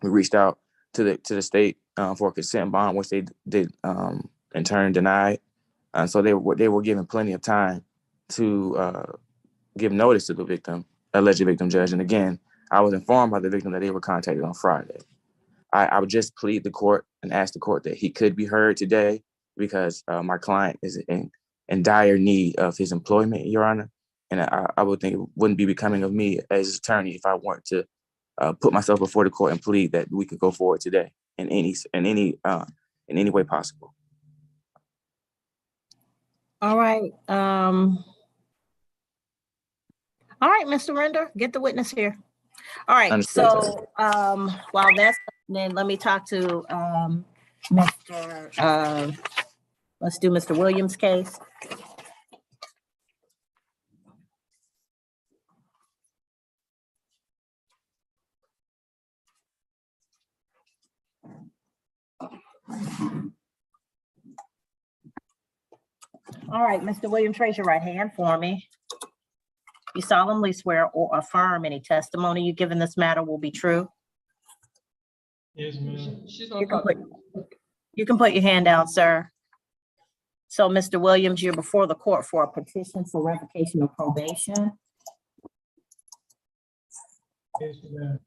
We reached out to the state for a consent bond, which they did in turn denied. So they were given plenty of time to give notice to the alleged victim judge. And again, I was informed by the victim that they were contacted on Friday. I would just plead the court and ask the court that he could be heard today because my client is in dire need of his employment, Your Honor. And I would think it wouldn't be becoming of me as his attorney if I weren't to put myself before the court and plead that we could go forward today in any way possible. All right. All right, Mr. Render, get the witness here. All right, Understood. so while that's then let me talk to let's do Mr. Williams' case. All right, Mr. Williams, raise your right hand for me. You solemnly swear or affirm any testimony you give in this matter will be true? Yes, ma'am. You can put your hand down, sir. So, Mr. Williams, you're before the court for a petition for revocation of probation. Yes, ma'am.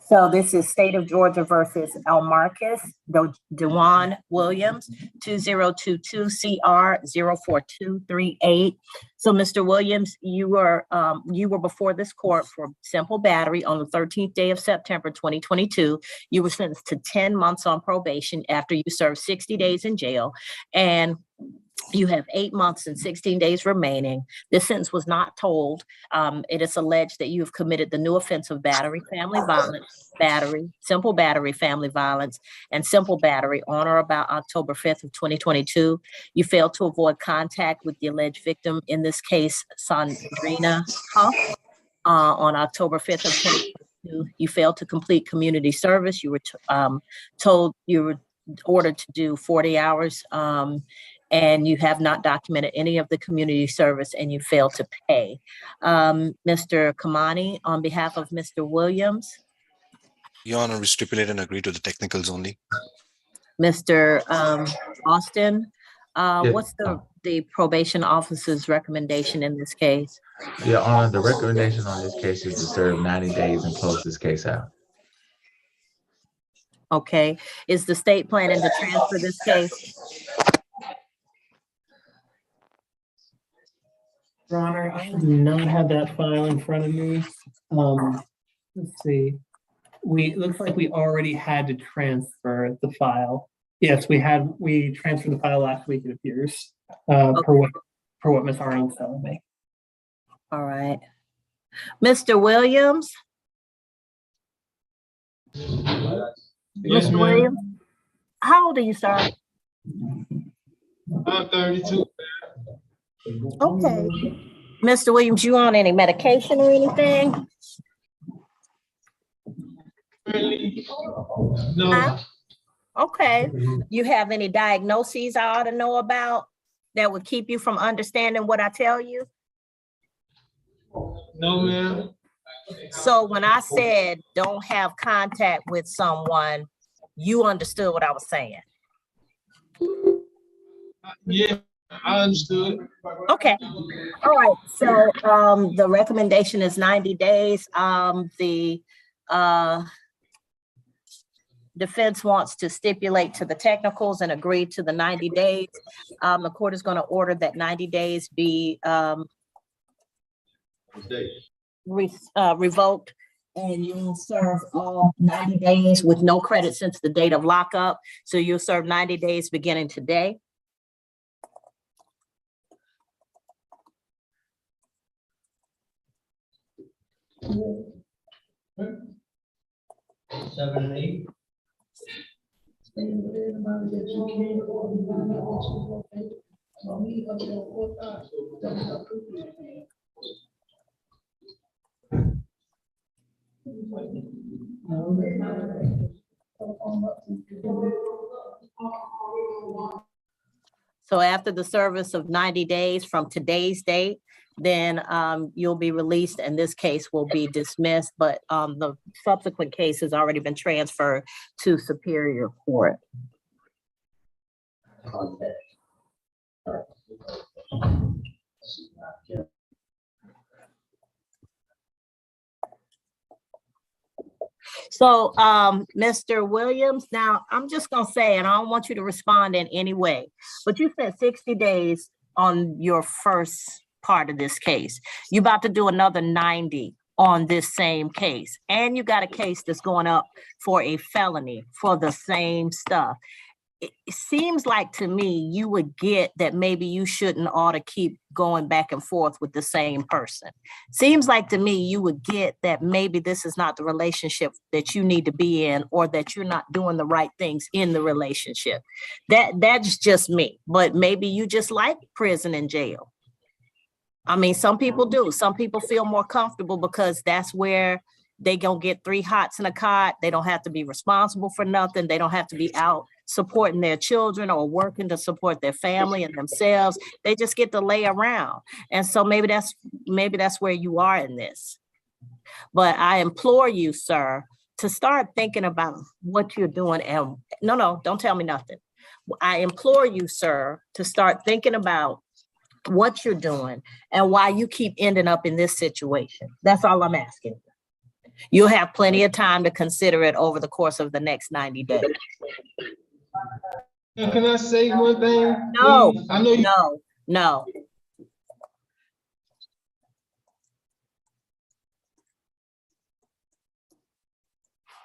So this is State of Georgia versus El Marcus, Dewan Williams, 2022 CR 04238. So Mr. Williams, you were before this court for simple battery on the 13th day of September 2022. You were sentenced to 10 months on probation after you served 60 days in jail, and you have 8 months and 16 days remaining. This sentence was not told. It is alleged that you have committed the new offense of battery, family violence, battery, simple battery, family violence, and simple battery on or about October 5th of 2022. You failed to avoid contact with the alleged victim, in this case, Sandrina Huff, on October 5th of 2022. You failed to complete community service. You were told you were ordered to do 40 hours and you have not documented any of the community service and you failed to pay. Mr. Kamani, on behalf of Mr. Williams, Your Honor, we stipulate and agree to the technicals only. Mr. Austin, Yes. what's the probation officer's recommendation in this case? Your Honor, the recommendation on this case is to serve 90 days and close this case out. Okay, is the state planning to transfer this case? Your Honor, I do not have that file in front of me. Let's see. It looks like we already had to transfer the file. Yes, we transferred the file last week, it appears, per what Ms. Arnold's telling me. All right. Mr. Williams? Yes, Mr. ma'am. Williams? How old are you, sir? I'm 32. Okay. Mr. Williams, you on any medication or anything? No. Huh? Okay. You have any diagnoses I ought to know about that would keep you from understanding what I tell you? No, ma'am. So when I said don't have contact with someone, you understood what I was saying. Yeah, I understood. Okay. All right. So the recommendation is 90 days. The defense wants to stipulate to the technicals and agree to the 90 days. The court is going to order that 90 days be revoked, and you'll serve all 90 days with no credit since the date of lockup. So you'll serve 90 days beginning today. Seven and 8. So after the service of 90 days from today's date, then you'll be released and this case will be dismissed, but the subsequent case has already been transferred to Superior Court. So, Mr. Williams, now I'm just gonna say, and I don't want you to respond in any way, but you spent 60 days on your first part of this case. You're about to do another 90 on this same case, and you got a case that's going up for a felony for the same stuff. It seems like to me you would get that maybe you shouldn't ought to keep going back and forth with the same person. Seems like to me you would get that maybe this is not the relationship that you need to be in, or that you're not doing the right things in the relationship. That's just me, but maybe you just like prison and jail. I mean, some people do. Some people feel more comfortable because that's where they gonna get 3 hots in a cot. They don't have to be responsible for nothing. They don't have to be out supporting their children or working to support their family and themselves. They just get to lay around. And so maybe that's where you are in this. But I implore you, sir, to start thinking about what you're doing. And no, don't tell me nothing. I implore you, sir, to start thinking about what you're doing and why you keep ending up in this situation. That's all I'm asking. You'll have plenty of time to consider it over the course of the next 90 days. Can I say one thing? No, please? I know you. No.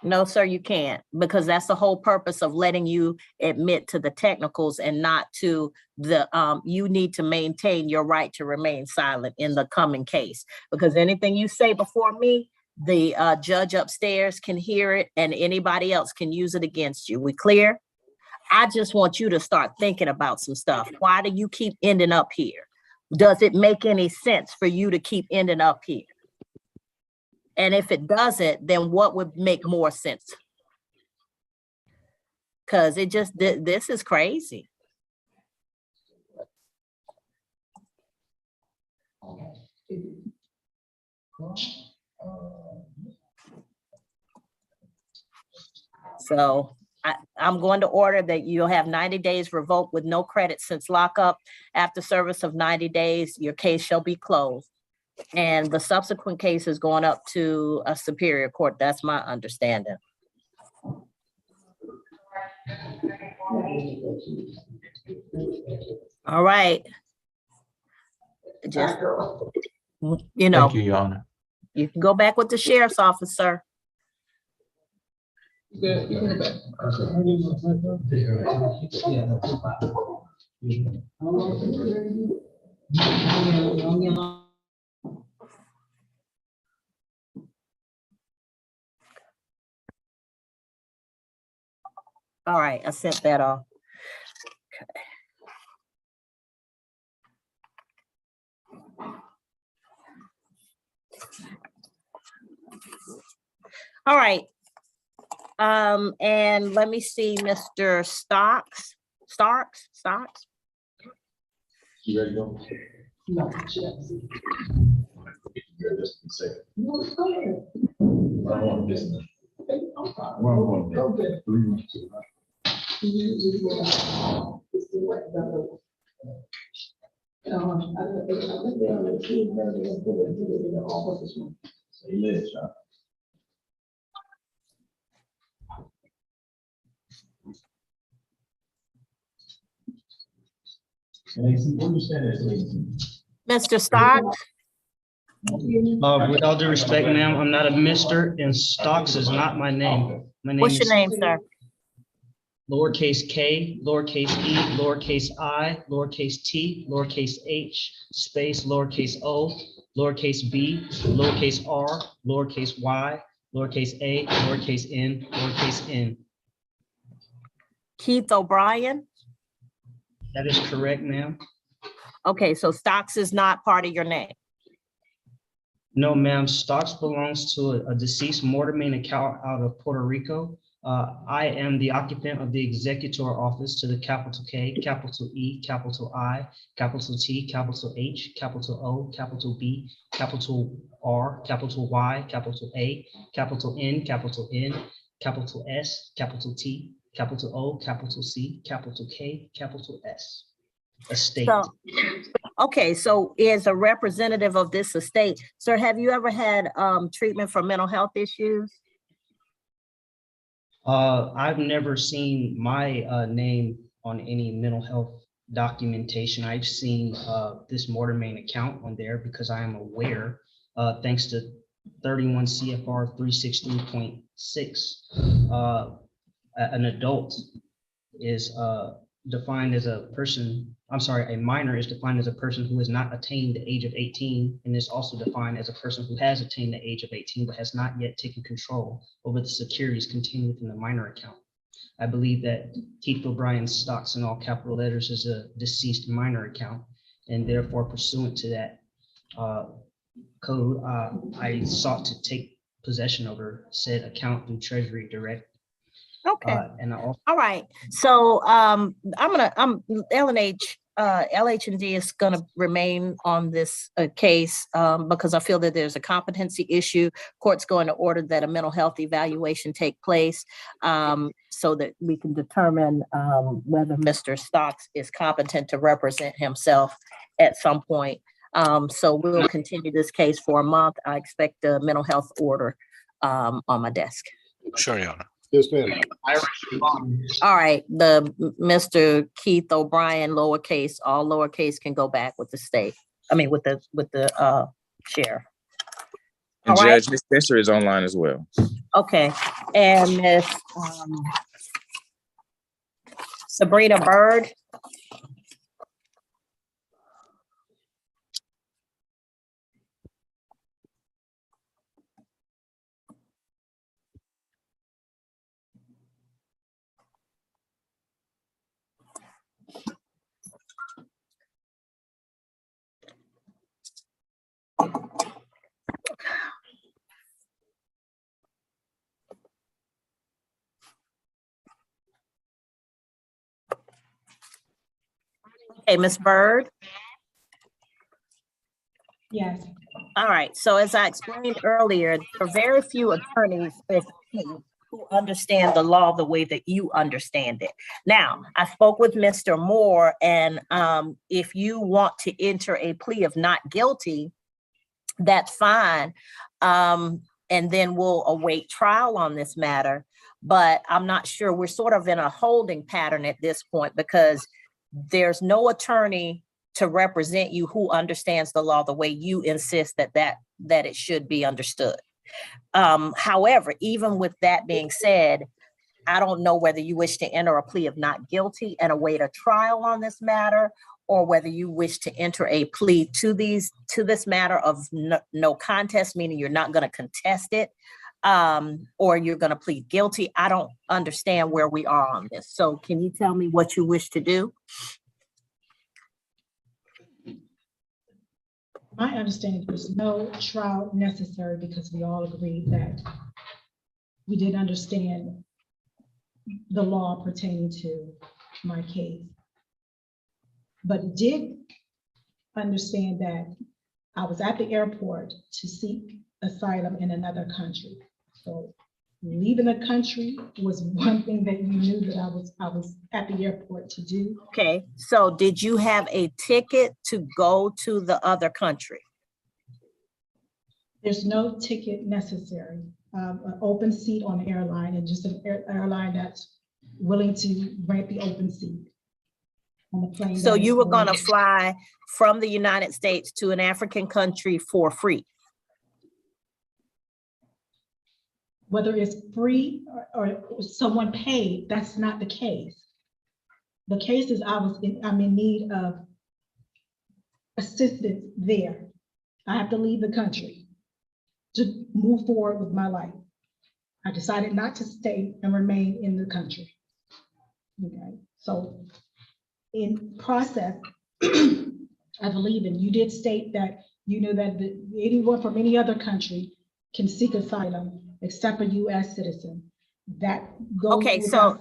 No, sir, you can't, because that's the whole purpose of letting you admit to the technicals and not to the, you need to maintain your right to remain silent in the coming case, because anything you say before me, the judge upstairs can hear it and anybody else can use it against you. We clear? I just want you to start thinking about some stuff. Why do you keep ending up here? Does it make any sense for you to keep ending up here? And if it doesn't, then what would make more sense? Because it just, this is crazy. So I'm going to order that you'll have 90 days revoked with no credit since lockup. After service of 90 days, your case shall be closed. And the subsequent case is going up to a superior court. That's my understanding. All right. Just, you know, Thank you, Your Honor. you can go back with the sheriff's office, sir. All right, I sent that off. Okay. All right. And let me see, Mr. Starks. You ready to go? No. Just a second. I don't want business. Mr. Starks? With all due respect, ma'am, I'm not a Mr. and Stocks is not my name. My name What's your is name, sir? lowercase k, lowercase e, lowercase I, lowercase t, lowercase h, space, lowercase o, lowercase b, lowercase r, lowercase y, lowercase a, lowercase n, lowercase n. Keith O'Brien? That is correct, ma'am. Okay, so Stocks is not part of your name. No, ma'am. Stocks belongs to a deceased mortmain account out of Puerto Rico. I am the occupant of the executor office to the capital K, capital E, capital I, capital T, capital H, capital O, capital B, capital R, capital Y, capital A, capital N, capital S, capital T, capital O, capital C, capital K, capital S. Estate. So, okay, so as a representative of this estate, sir, have you ever had treatment for mental health issues? I've never seen my name on any mental health documentation. I've seen this mortmain account on there because I am aware, thanks to 31 CFR 363.6, an adult is defined as a person, a minor is defined as a person who has not attained the age of 18 and is also defined as a person who has attained the age of 18 but has not yet taken control over the securities contained within the minor account. I believe that Keith O'Brien's Stocks in all capital letters is a deceased minor account, and therefore pursuant to that code, I sought to take possession over said account through Treasury Direct. Okay. And all right. So LH&D is going to remain on this case because I feel that there's a competency issue. Court's going to order that a mental health evaluation take place so that we can determine whether Mr. Stocks is competent to represent himself at some point. So we'll continue this case for a month. I expect a mental health order on my desk. Sure, Your Honor. Yes, ma'am. All right, the Mr. Keith O'Brien, lowercase, all lowercase can go back with the state. I mean, with the sheriff. And All Judge, right. Ms. Spencer is online as well. Okay, and Miss Sabrina Bird. Okay, Miss Bird. Yes. All right, so as I explained earlier, there are very few attorneys, if any, who understand the law the way that you understand it. Now, I spoke with Mr. Moore, and if you want to enter a plea of not guilty, that's fine. And then we'll await trial on this matter. But I'm not sure, we're sort of in a holding pattern at this point because there's no attorney to represent you who understands the law the way you insist that it should be understood. However, even with that being said, I don't know whether you wish to enter a plea of not guilty and await a trial on this matter, or whether you wish to enter a plea to this matter of no contest, meaning you're not going to contest it, or you're going to plead guilty. I don't understand where we are on this. So can you tell me what you wish to do? My understanding, there's no trial necessary because we all agreed that we did understand the law pertaining to my case, but did understand that I was at the airport to seek asylum in another country. So leaving the country was one thing that you knew that I was at the airport to do. Okay, so did you have a ticket to go to the other country? There's no ticket necessary. An open seat on the airline, and just an airline that's willing to grant the open seat on the plane. So you were going to fly from the United States to an African country for free? Whether it's free or someone paid, that's not the case. The case is I'm in need of assistance there. I have to leave the country to move forward with my life. I decided not to stay and remain in the country. Okay, so in process, I believe, and you did state that you know that anyone from any other country can seek asylum except a U.S. citizen. That goes okay, so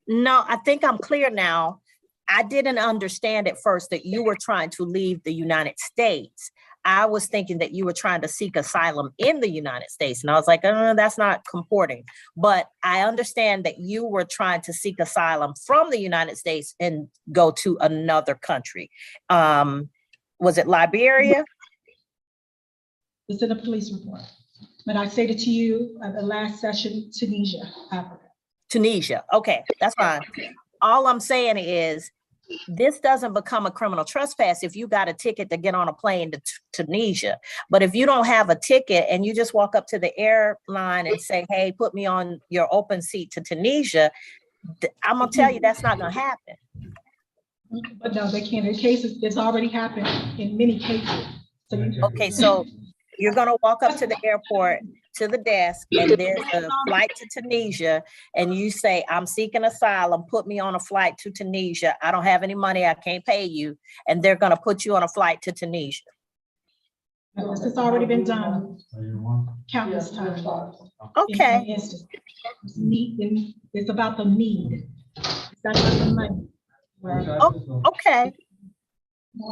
no, I think I'm clear now. I didn't understand at first that you were trying to leave the United States. I was thinking that you were trying to seek asylum in the United States. And I was like, that's not comporting. But I understand that you were trying to seek asylum from the United States and go to another country. Was it Liberia? It's in a police report. But I stated to you at the last session, Tunisia, Africa. Tunisia, okay, that's fine. All I'm saying is, this doesn't become a criminal trespass if you got a ticket to get on a plane to Tunisia. But if you don't have a ticket and you just walk up to the airline and say, hey, put me on your open seat to Tunisia, I'm gonna tell you that's not gonna happen. But no, they can't. In cases, it's already happened in many cases. So okay, so you're gonna walk up to the airport, to the desk, and there's a flight to Tunisia, and you say, I'm seeking asylum, put me on a flight to Tunisia. I don't have any money, I can't pay you. And they're gonna put you on a flight to Tunisia. This has already been done countless times. Okay. It's about the need. It's not about the money. Oh, okay.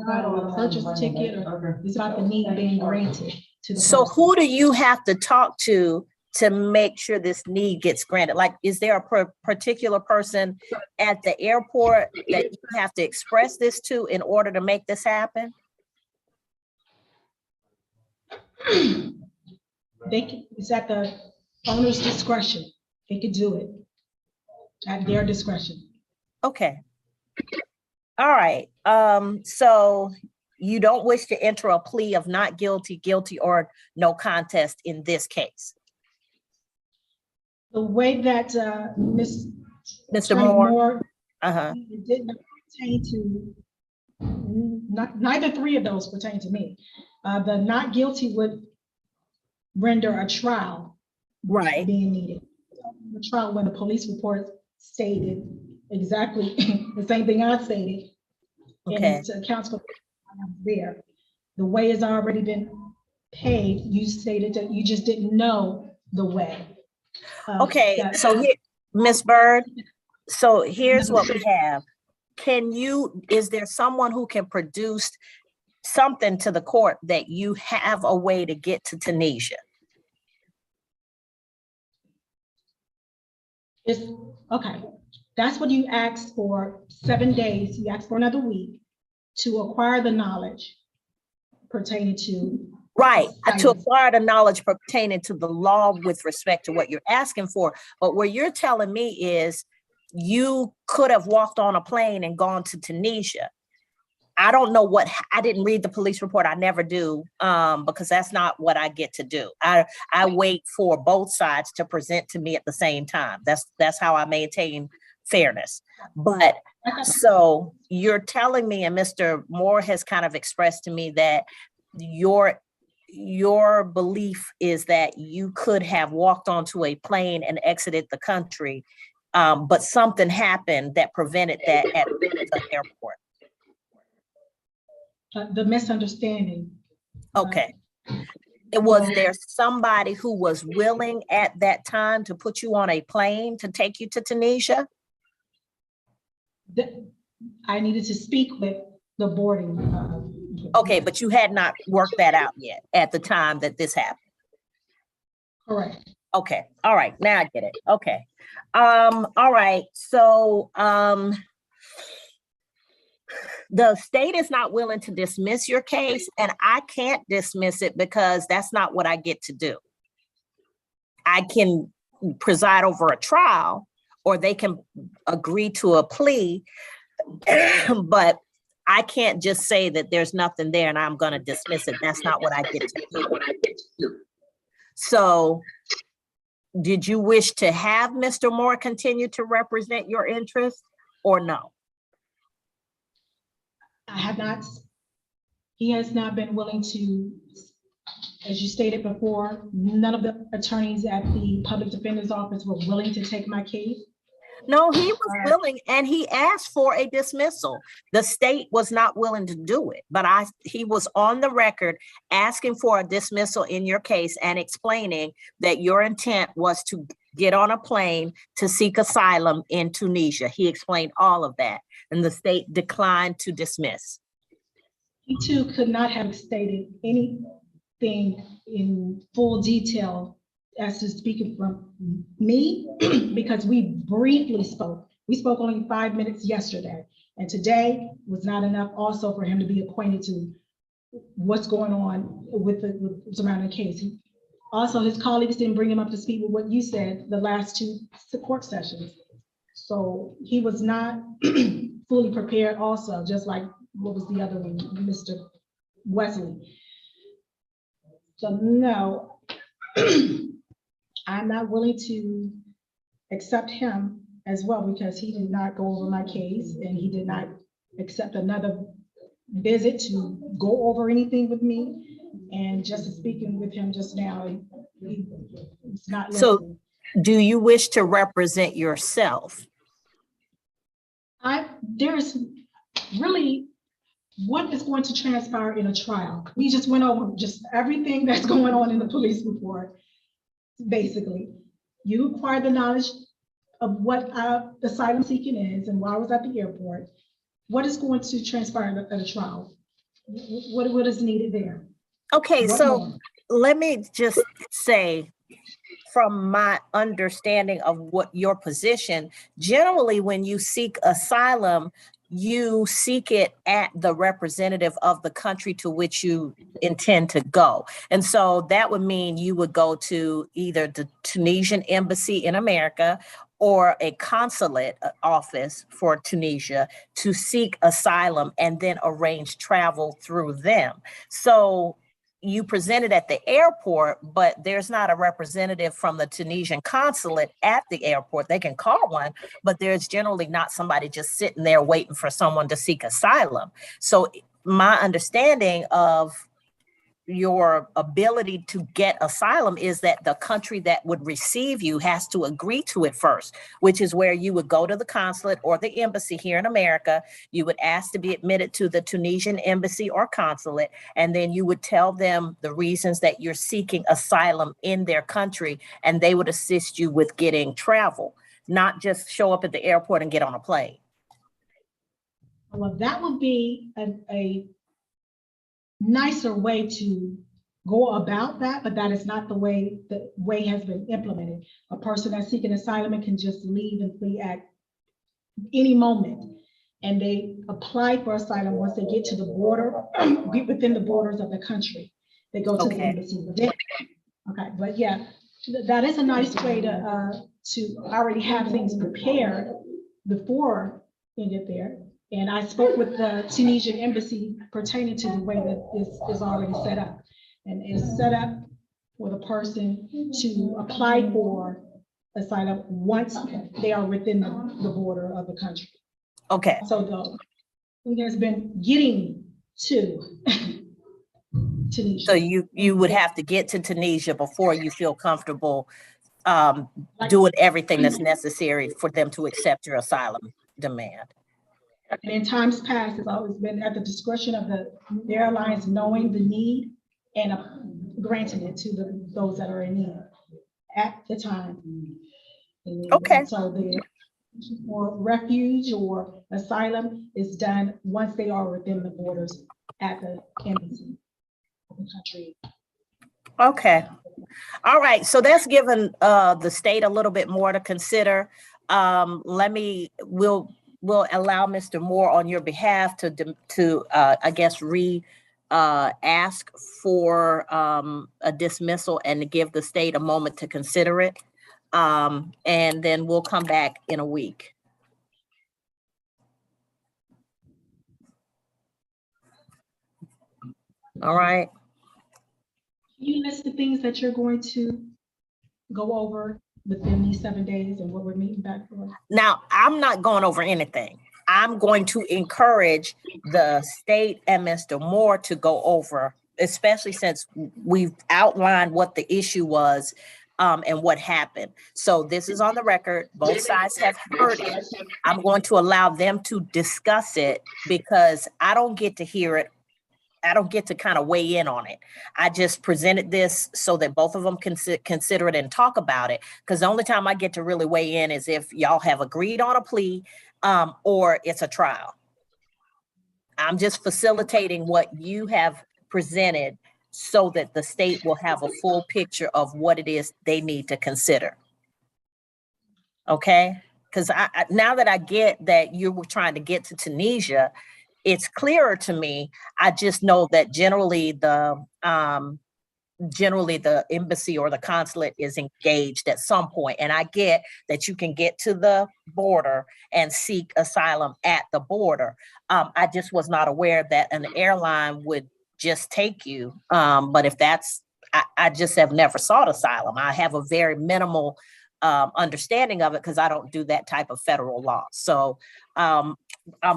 About a purchase ticket, or it's about the need being granted. So who do you have to talk to make sure this need gets granted? Like, is there a particular person at the airport that you have to express this to in order to make this happen? It's at the owner's discretion. They could do it at their discretion. Okay. All right. So you don't wish to enter a plea of not guilty, guilty, or no contest in this case? The way that Mr. Moore, it did not pertain to, neither three of those pertain to me. The not guilty would render a trial being needed. The trial when the police report stated exactly the same thing I stated. Okay. And it accounts for there. The way has already been paid. You stated that you just didn't know the way. Okay, so here, Ms. Bird, so here's what we have. Is there someone who can produce something to the court that you have a way to get to Tunisia. Okay, that's what you asked for, 7 days. You asked for another week to acquire the knowledge pertaining to. Right, to acquire the knowledge pertaining to the law with respect to what you're asking for. But what you're telling me is you could have walked on a plane and gone to Tunisia. I don't know I didn't read the police report. I never do, because that's not what I get to do. I wait for both sides to present to me at the same time. That's how I maintain fairness. But so you're telling me, and Mr. Moore has kind of expressed to me that your belief is that you could have walked onto a plane and exited the country, but something happened that prevented that at the airport. The misunderstanding. Okay. Was there somebody who was willing at that time to put you on a plane to take you to Tunisia? I needed to speak with the boarding. Okay, but you had not worked that out yet at the time that this happened. Correct. Okay. All right. Now I get it. Okay. All right. So, the state is not willing to dismiss your case, and I can't dismiss it because that's not what I get to do. I can preside over a trial, or they can agree to a plea, but I can't just say that there's nothing there and I'm going to dismiss it. That's not what I get to do. So, did you wish to have Mr. Moore continue to represent your interests or no? I have not, he has not been willing to, as you stated before, none of the attorneys at the public defender's office were willing to take my case. No, he was willing, and he asked for a dismissal. The state was not willing to do it, but he was on the record asking for a dismissal in your case and explaining that your intent was to get on a plane to seek asylum in Tunisia. He explained all of that, and the state declined to dismiss. He too could not have stated anything in full detail as to speaking from me, because we briefly spoke. We spoke only 5 minutes yesterday, and today was not enough also for him to be acquainted to what's going on with the surrounding case. Also, his colleagues didn't bring him up to speed with what you said the last 2 court sessions. So he was not fully prepared also, just like what was the other one, Mr. Wesley. So no, I'm not willing to accept him as well, because he did not go over my case and he did not accept another visit to go over anything with me. And just speaking with him just now, it's not listening. So do you wish to represent yourself? There's really, what is going to transpire in a trial? We just went over just everything that's going on in the police report. Basically, you acquired the knowledge of what asylum seeking is and why I was at the airport. What is going to transpire at a trial? What is needed there? Okay, so let me just say, from my understanding of what your position, generally when you seek asylum, you seek it at the representative of the country to which you intend to go. And so that would mean you would go to either the Tunisian embassy in America or a consulate office for Tunisia to seek asylum and then arrange travel through them. So you presented at the airport, but there's not a representative from the Tunisian consulate at the airport. They can call one, but there's generally not somebody just sitting there waiting for someone to seek asylum. So my understanding of your ability to get asylum is that the country that would receive you has to agree to it first, which is where you would go to the consulate or the embassy here in America. You would ask to be admitted to the Tunisian embassy or consulate, and then you would tell them the reasons that you're seeking asylum in their country, and they would assist you with getting travel, not just show up at the airport and get on a plane. Well, that would be a nicer way to go about that, but that is not the way has been implemented. A person that's seeking asylum can just leave and flee at any moment. And they apply for asylum once they get to the border, within the borders of the country. They go to the embassy within. Okay, but yeah, that is a nice way to already have things prepared before you get there. And I spoke with the Tunisian embassy pertaining to the way that this is already set up. And it's set up for the person to apply for asylum once they are within the border of the country. Okay. So the thing has been getting to Tunisia. So you would have to get to Tunisia before you feel comfortable doing everything that's necessary for them to accept your asylum demand. And in times past, it's always been at the discretion of the airlines knowing the need and granting it to those that are in need at the time. Okay. So the or refuge or asylum is done once they are within the borders at the embassy of the country. Okay. All right. So that's given the state a little bit more to consider. We'll allow Mr. Moore on your behalf to I guess ask for a dismissal and to give the state a moment to consider it. And then we'll come back in a week. All right. Can you list the things that you're going to go over within these 7 days and what we're meeting back for? Now, I'm not going over anything. I'm going to encourage the state and Mr. Moore to go over, especially since we've outlined what the issue was and what happened. So this is on the record. Both sides have heard it. I'm going to allow them to discuss it because I don't get to hear it. I don't get to kind of weigh in on it. I just presented this so that both of them can consider it and talk about it. Because the only time I get to really weigh in is if y'all have agreed on a plea or it's a trial. I'm just facilitating what you have presented so that the state will have a full picture of what it is they need to consider. Okay? Because now that I get that you were trying to get to Tunisia, it's clearer to me. I just know that generally the embassy or the consulate is engaged at some point. And I get that you can get to the border and seek asylum at the border. I just was not aware that an airline would just take you. But if that's, I just have never sought asylum. I have a very minimal understanding of it because I don't do that type of federal law. So I'm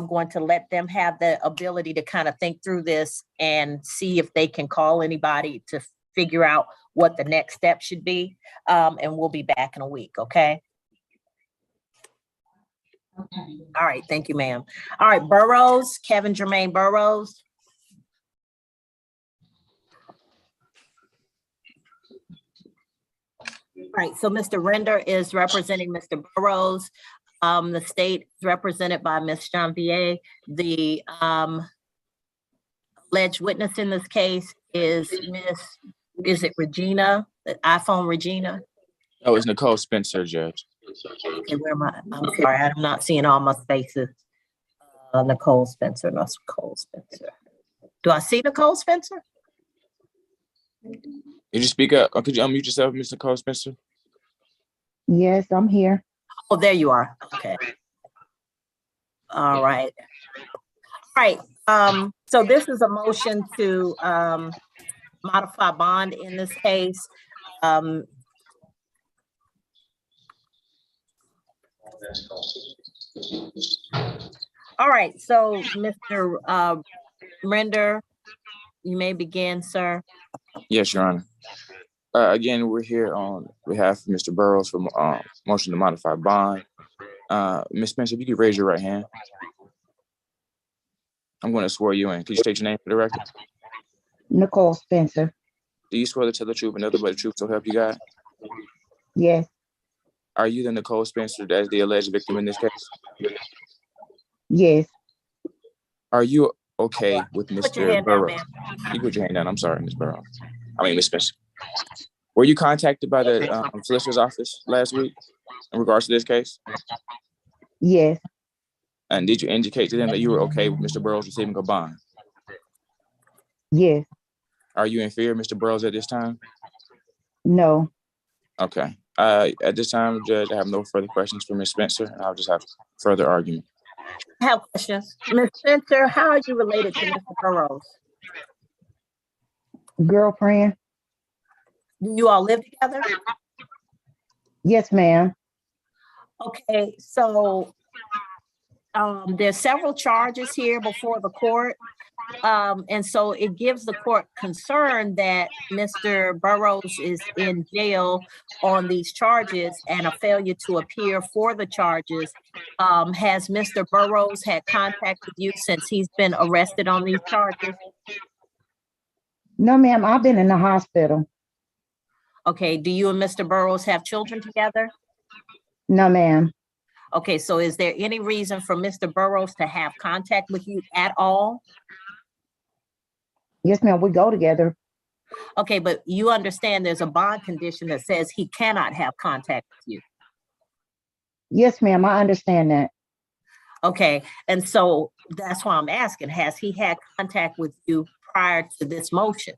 going to let them have the ability to kind of think through this and see if they can call anybody to figure out what the next step should be. And we'll be back in a week, okay? Okay. All right, thank you, ma'am. All right, Burrows, Kevin Jermaine Burrows. All right, so Mr. Render is representing Mr. Burrows. The state is represented by Ms. Janvier. The alleged witness in this case is is it Regina, the iPhone Regina? Oh, it's Nicole Spencer, Judge. Okay, where am I? I'm sorry, I'm not seeing all my spaces. Nicole Spencer, not Nicole Spencer. Do I see Nicole Spencer? Did you speak up? Or could you unmute yourself, Ms. Nicole Spencer? Yes, I'm here. Oh, there you are. Okay. All right. All right. So this is a motion to modify bond in this case. All right. So Mr. Render, you may begin, sir. Yes, Your Honor. Again, we're here on behalf of Mr. Burrows for motion to modify bond. Ms. Spencer, if you could raise your right hand. I'm going to swear you in. Could you state your name for the record? Nicole Spencer. Do you swear to tell the truth and nothing but the truth, so help you God? Yes. Are you the Nicole Spencer that's the alleged victim in this case? Yes. Are you okay with Put your Mr. hand down, Burrows? ma'am. You put your hand down. I'm sorry, Ms. Burrows. I mean, Ms. Spencer. Were you contacted by the solicitor's office last week in regards to this case? Yes, And did you indicate to them that you were okay with Mr. Burrows receiving a bond? yes, Are you in fear of Mr. Burrows at this time? no. Okay. At this time, Judge, I have no further questions for Ms. Spencer, and I'll just have further argument. I have questions. Ms. Spencer, how are you related to Mr. Burrows? Girlfriend? Do you all live together? Yes, ma'am. Okay, so there's several charges here before the court. And so it gives the court concern that Mr. Burrows is in jail on these charges and a failure to appear for the charges. Has Mr. Burrows had contact with you since he's been arrested on these charges? No, ma'am, I've been in the hospital. Okay, do you and Mr. Burrows have children together? No, ma'am. Okay, so is there any reason for Mr. Burrows to have contact with you at all? Yes, ma'am, we go together. Okay, but you understand there's a bond condition that says he cannot have contact with you. Yes, ma'am, I understand that. Okay, and so that's why I'm asking, has he had contact with you prior to this motion?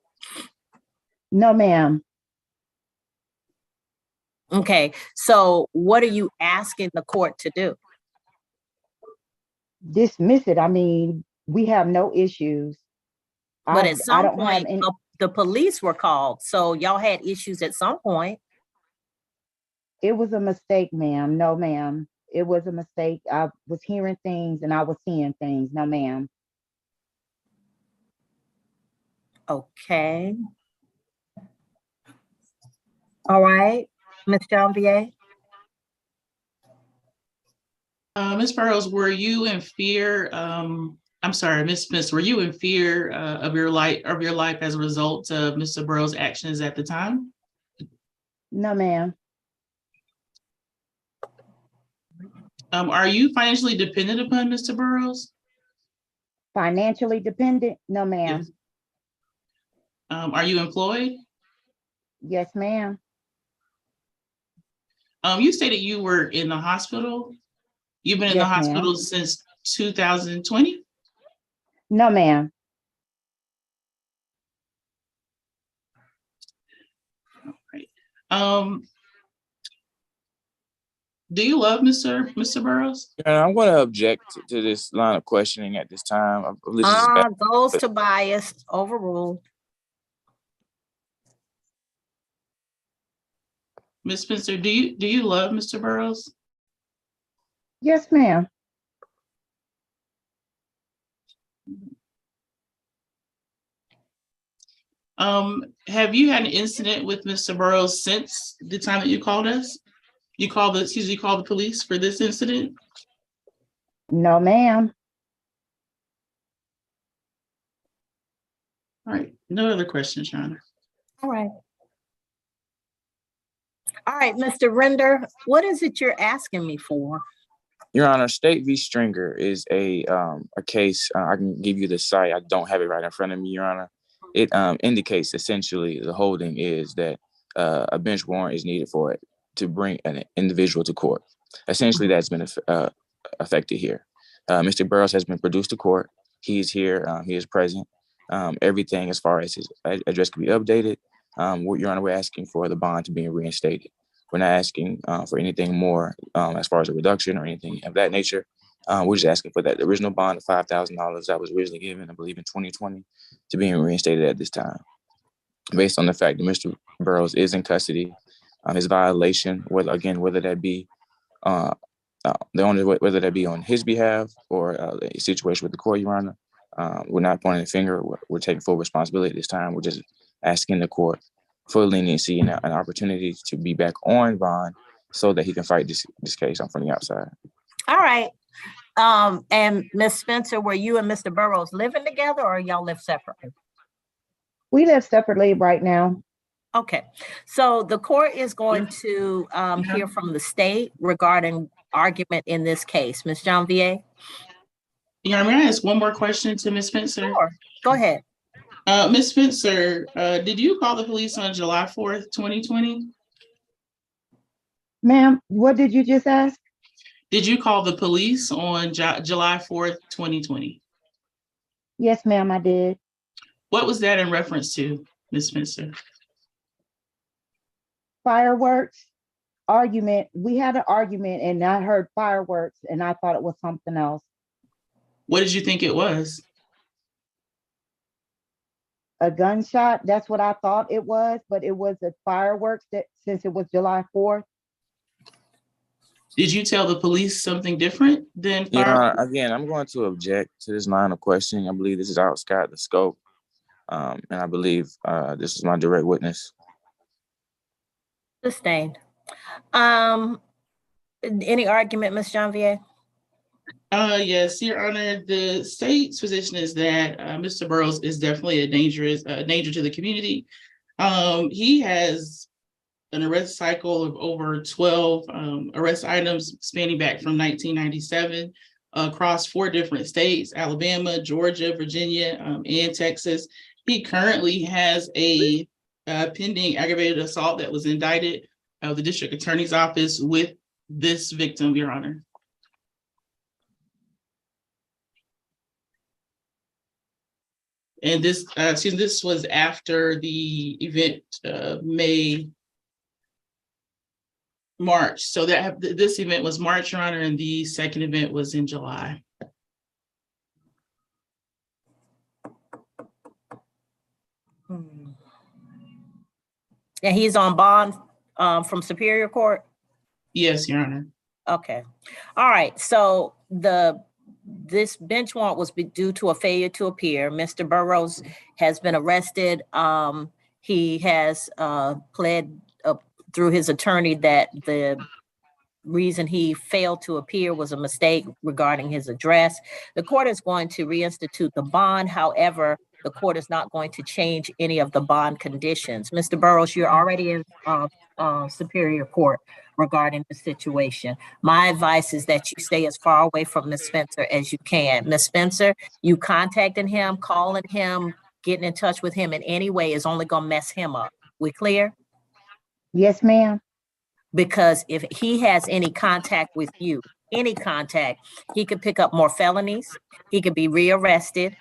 No, ma'am. Okay, so what are you asking the court to do? Dismiss it. I mean, we have no issues. But I at some don't have point, any. the police were called, so y'all had issues at some point. It was a mistake, ma'am. No, ma'am. It was a mistake. I was hearing things and I was seeing things. No, ma'am. Okay. All right, Ms. Janvier? Ms. Burrows, were you in fear? I'm sorry, Ms. Smith, were you in fear of your life as a result of Mr. Burrows' actions at the time? No, ma'am. Are you financially dependent upon Mr. Burrows? Financially dependent? No, ma'am. Yes. Are you employed? Yes, ma'am. You stated you were in the hospital. You've been in the Yes, ma'am. hospital since 2020? No, ma'am. Do you love Mr. Burrows? I'm going to object to this line of questioning at this time. Goes to bias, overruled. Ms. Spencer, do you love Mr. Burrows? Yes, ma'am. Have you had an incident with Mr. Burrows since the time that you called us? You called the police for this incident? No, ma'am. All right, no other questions, Your Honor. All right. All right, Mr. Render, what is it you're asking me for? Your Honor, State v. Stringer is a case. I can give you the site. I don't have it right in front of me, Your Honor. It indicates essentially the holding is that a bench warrant is needed for it to bring an individual to court. Essentially, that's been affected here. Mr. Burrows has been produced to court. He is here. He is present. Everything as far as his address can be updated. Your Honor, we're asking for the bond to be reinstated. We're not asking for anything more as far as a reduction or anything of that nature. We're just asking for that original bond of $5,000 that was originally given, I believe, in 2020 to be reinstated at this time. Based on the fact that Mr. Burrows is in custody, his violation, whether that be whether that be on his behalf or a situation with the court, Your Honor, we're not pointing the finger. We're taking full responsibility this time. We're just asking the court for leniency and an opportunity to be back on bond so that he can fight this case on from the outside. All right. And Ms. Spencer, were you and Mr. Burrows living together or y'all live separately? We live separately right now. Okay, so the court is going to hear from the state regarding argument in this case. Ms. Janvier? Yeah, may I ask one more question to Ms. Spencer? Sure, go ahead. Ms. Spencer, did you call the police on July 4th, 2020? Ma'am, what did you just ask? Did you call the police on July 4th, 2020? Yes, ma'am, I did. What was that in reference to, Ms. Spencer? Fireworks, argument. We had an argument and I heard fireworks and I thought it was something else. What did you think it was? A gunshot, that's what I thought it was, but it was a fireworks that since it was July 4th. Did you tell the police something different than Yeah, fireworks? again, I'm going to object to this line of questioning. I believe this is outside the scope. And I believe this is my direct witness. Sustained. Any argument, Ms. Janvier? Yes, Your Honor, the state's position is that Mr. Burrows is definitely a danger to the community. He has an arrest cycle of over 12 arrest items spanning back from 1997 across 4 different states: Alabama, Georgia, Virginia, and Texas. He currently has a pending aggravated assault that was indicted of the district attorney's office with this victim, Your Honor. And this, this was after the event March. So that this event was March, Your Honor, and the second event was in July. And he's on bond from Superior Court? Yes, Your Honor. Okay. All right. So this bench warrant was due to a failure to appear. Mr. Burrows has been arrested. He has pled through his attorney that the reason he failed to appear was a mistake regarding his address. The court is going to reinstitute the bond. However, the court is not going to change any of the bond conditions. Mr. Burrows, you're already in Superior Court regarding the situation. My advice is that you stay as far away from Ms. Spencer as you can. Ms. Spencer, you contacting him, calling him, getting in touch with him in any way is only gonna mess him up. We clear? Yes, ma'am. Because if he has any contact with you, any contact, he could pick up more felonies. He could be rearrested.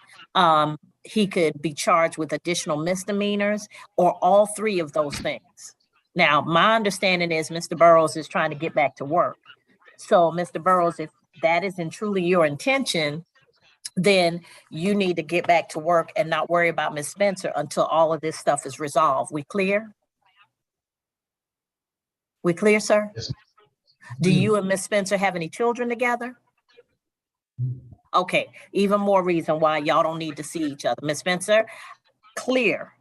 He could be charged with additional misdemeanors or all 3 of those things. Now, my understanding is Mr. Burrows is trying to get back to work. So, Mr. Burrows, if that isn't truly your intention, then you need to get back to work and not worry about Ms. Spencer until all of this stuff is resolved. We clear? We clear, sir? Yes. Do you and Ms. Spencer have any children together? Okay, even more reason why y'all don't need to see each other. Ms. Spencer, clear.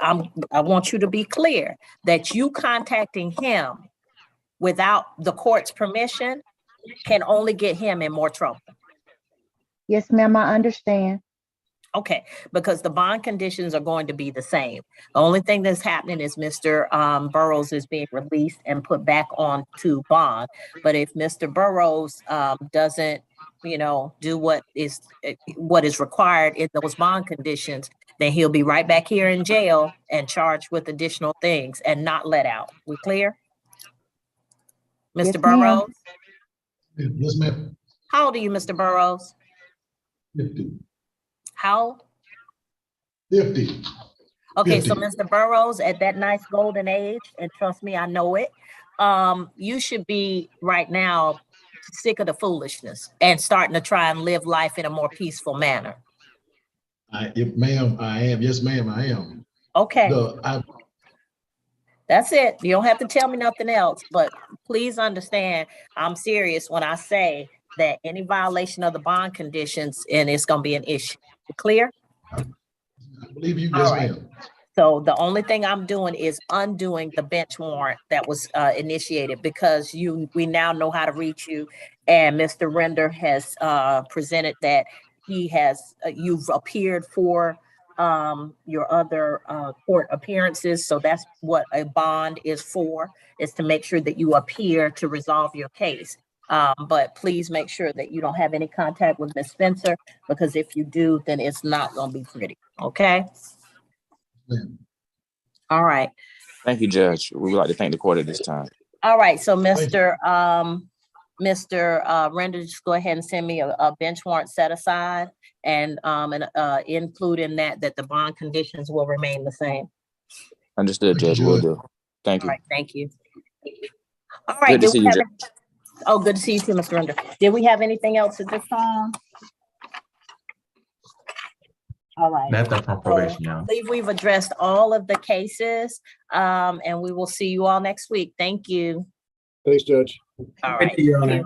I want you to be clear that you contacting him without the court's permission can only get him in more trouble. Yes, ma'am, I understand. Okay, because the bond conditions are going to be the same. The only thing that's happening is Mr. Burrows is being released and put back on to bond. But if Mr. Burrows doesn't, do what is required in those bond conditions, then he'll be right back here in jail and charged with additional things and not let out. We clear? Mr. Yes, Burrows? Yes, ma'am. How old are you, Mr. Burrows? 50. How? 50. Okay, 50. so Mr. Burrows, at that nice golden age, and trust me, I know it, you should be right now sick of the foolishness and starting to try and live life in a more peaceful manner. Ma'am, I am. Yes, ma'am, I am. Okay. That's it. You don't have to tell me nothing else, but please understand, I'm serious when I say that any violation of the bond conditions, and it's going to be an issue. Clear? I believe you. Yes, ma'am. So the only thing I'm doing is undoing the bench warrant that was initiated because we now know how to reach you. And Mr. Render has presented that he has, you've appeared for your other court appearances. So that's what a bond is for, is to make sure that you appear to resolve your case. But please make sure that you don't have any contact with Ms. Spencer, because if you do, then it's not gonna be pretty, okay? All right, Thank you, Judge. We would like to thank the court at this time. all right, so Mr. Render, just go ahead and send me a bench warrant set aside and include in that the bond conditions will remain the same. Understood, Judge. Will do. Thank All you. right, thank you. All right. Good to see you, Judge. Oh, good to see you too, Mr. Render. Did we have anything else at this time? All right. Nothing from probation, I y'all. believe we've addressed all of the cases, and we will see you all next week. Thank you. Thanks, Judge. All Thank right. you, Your Honor.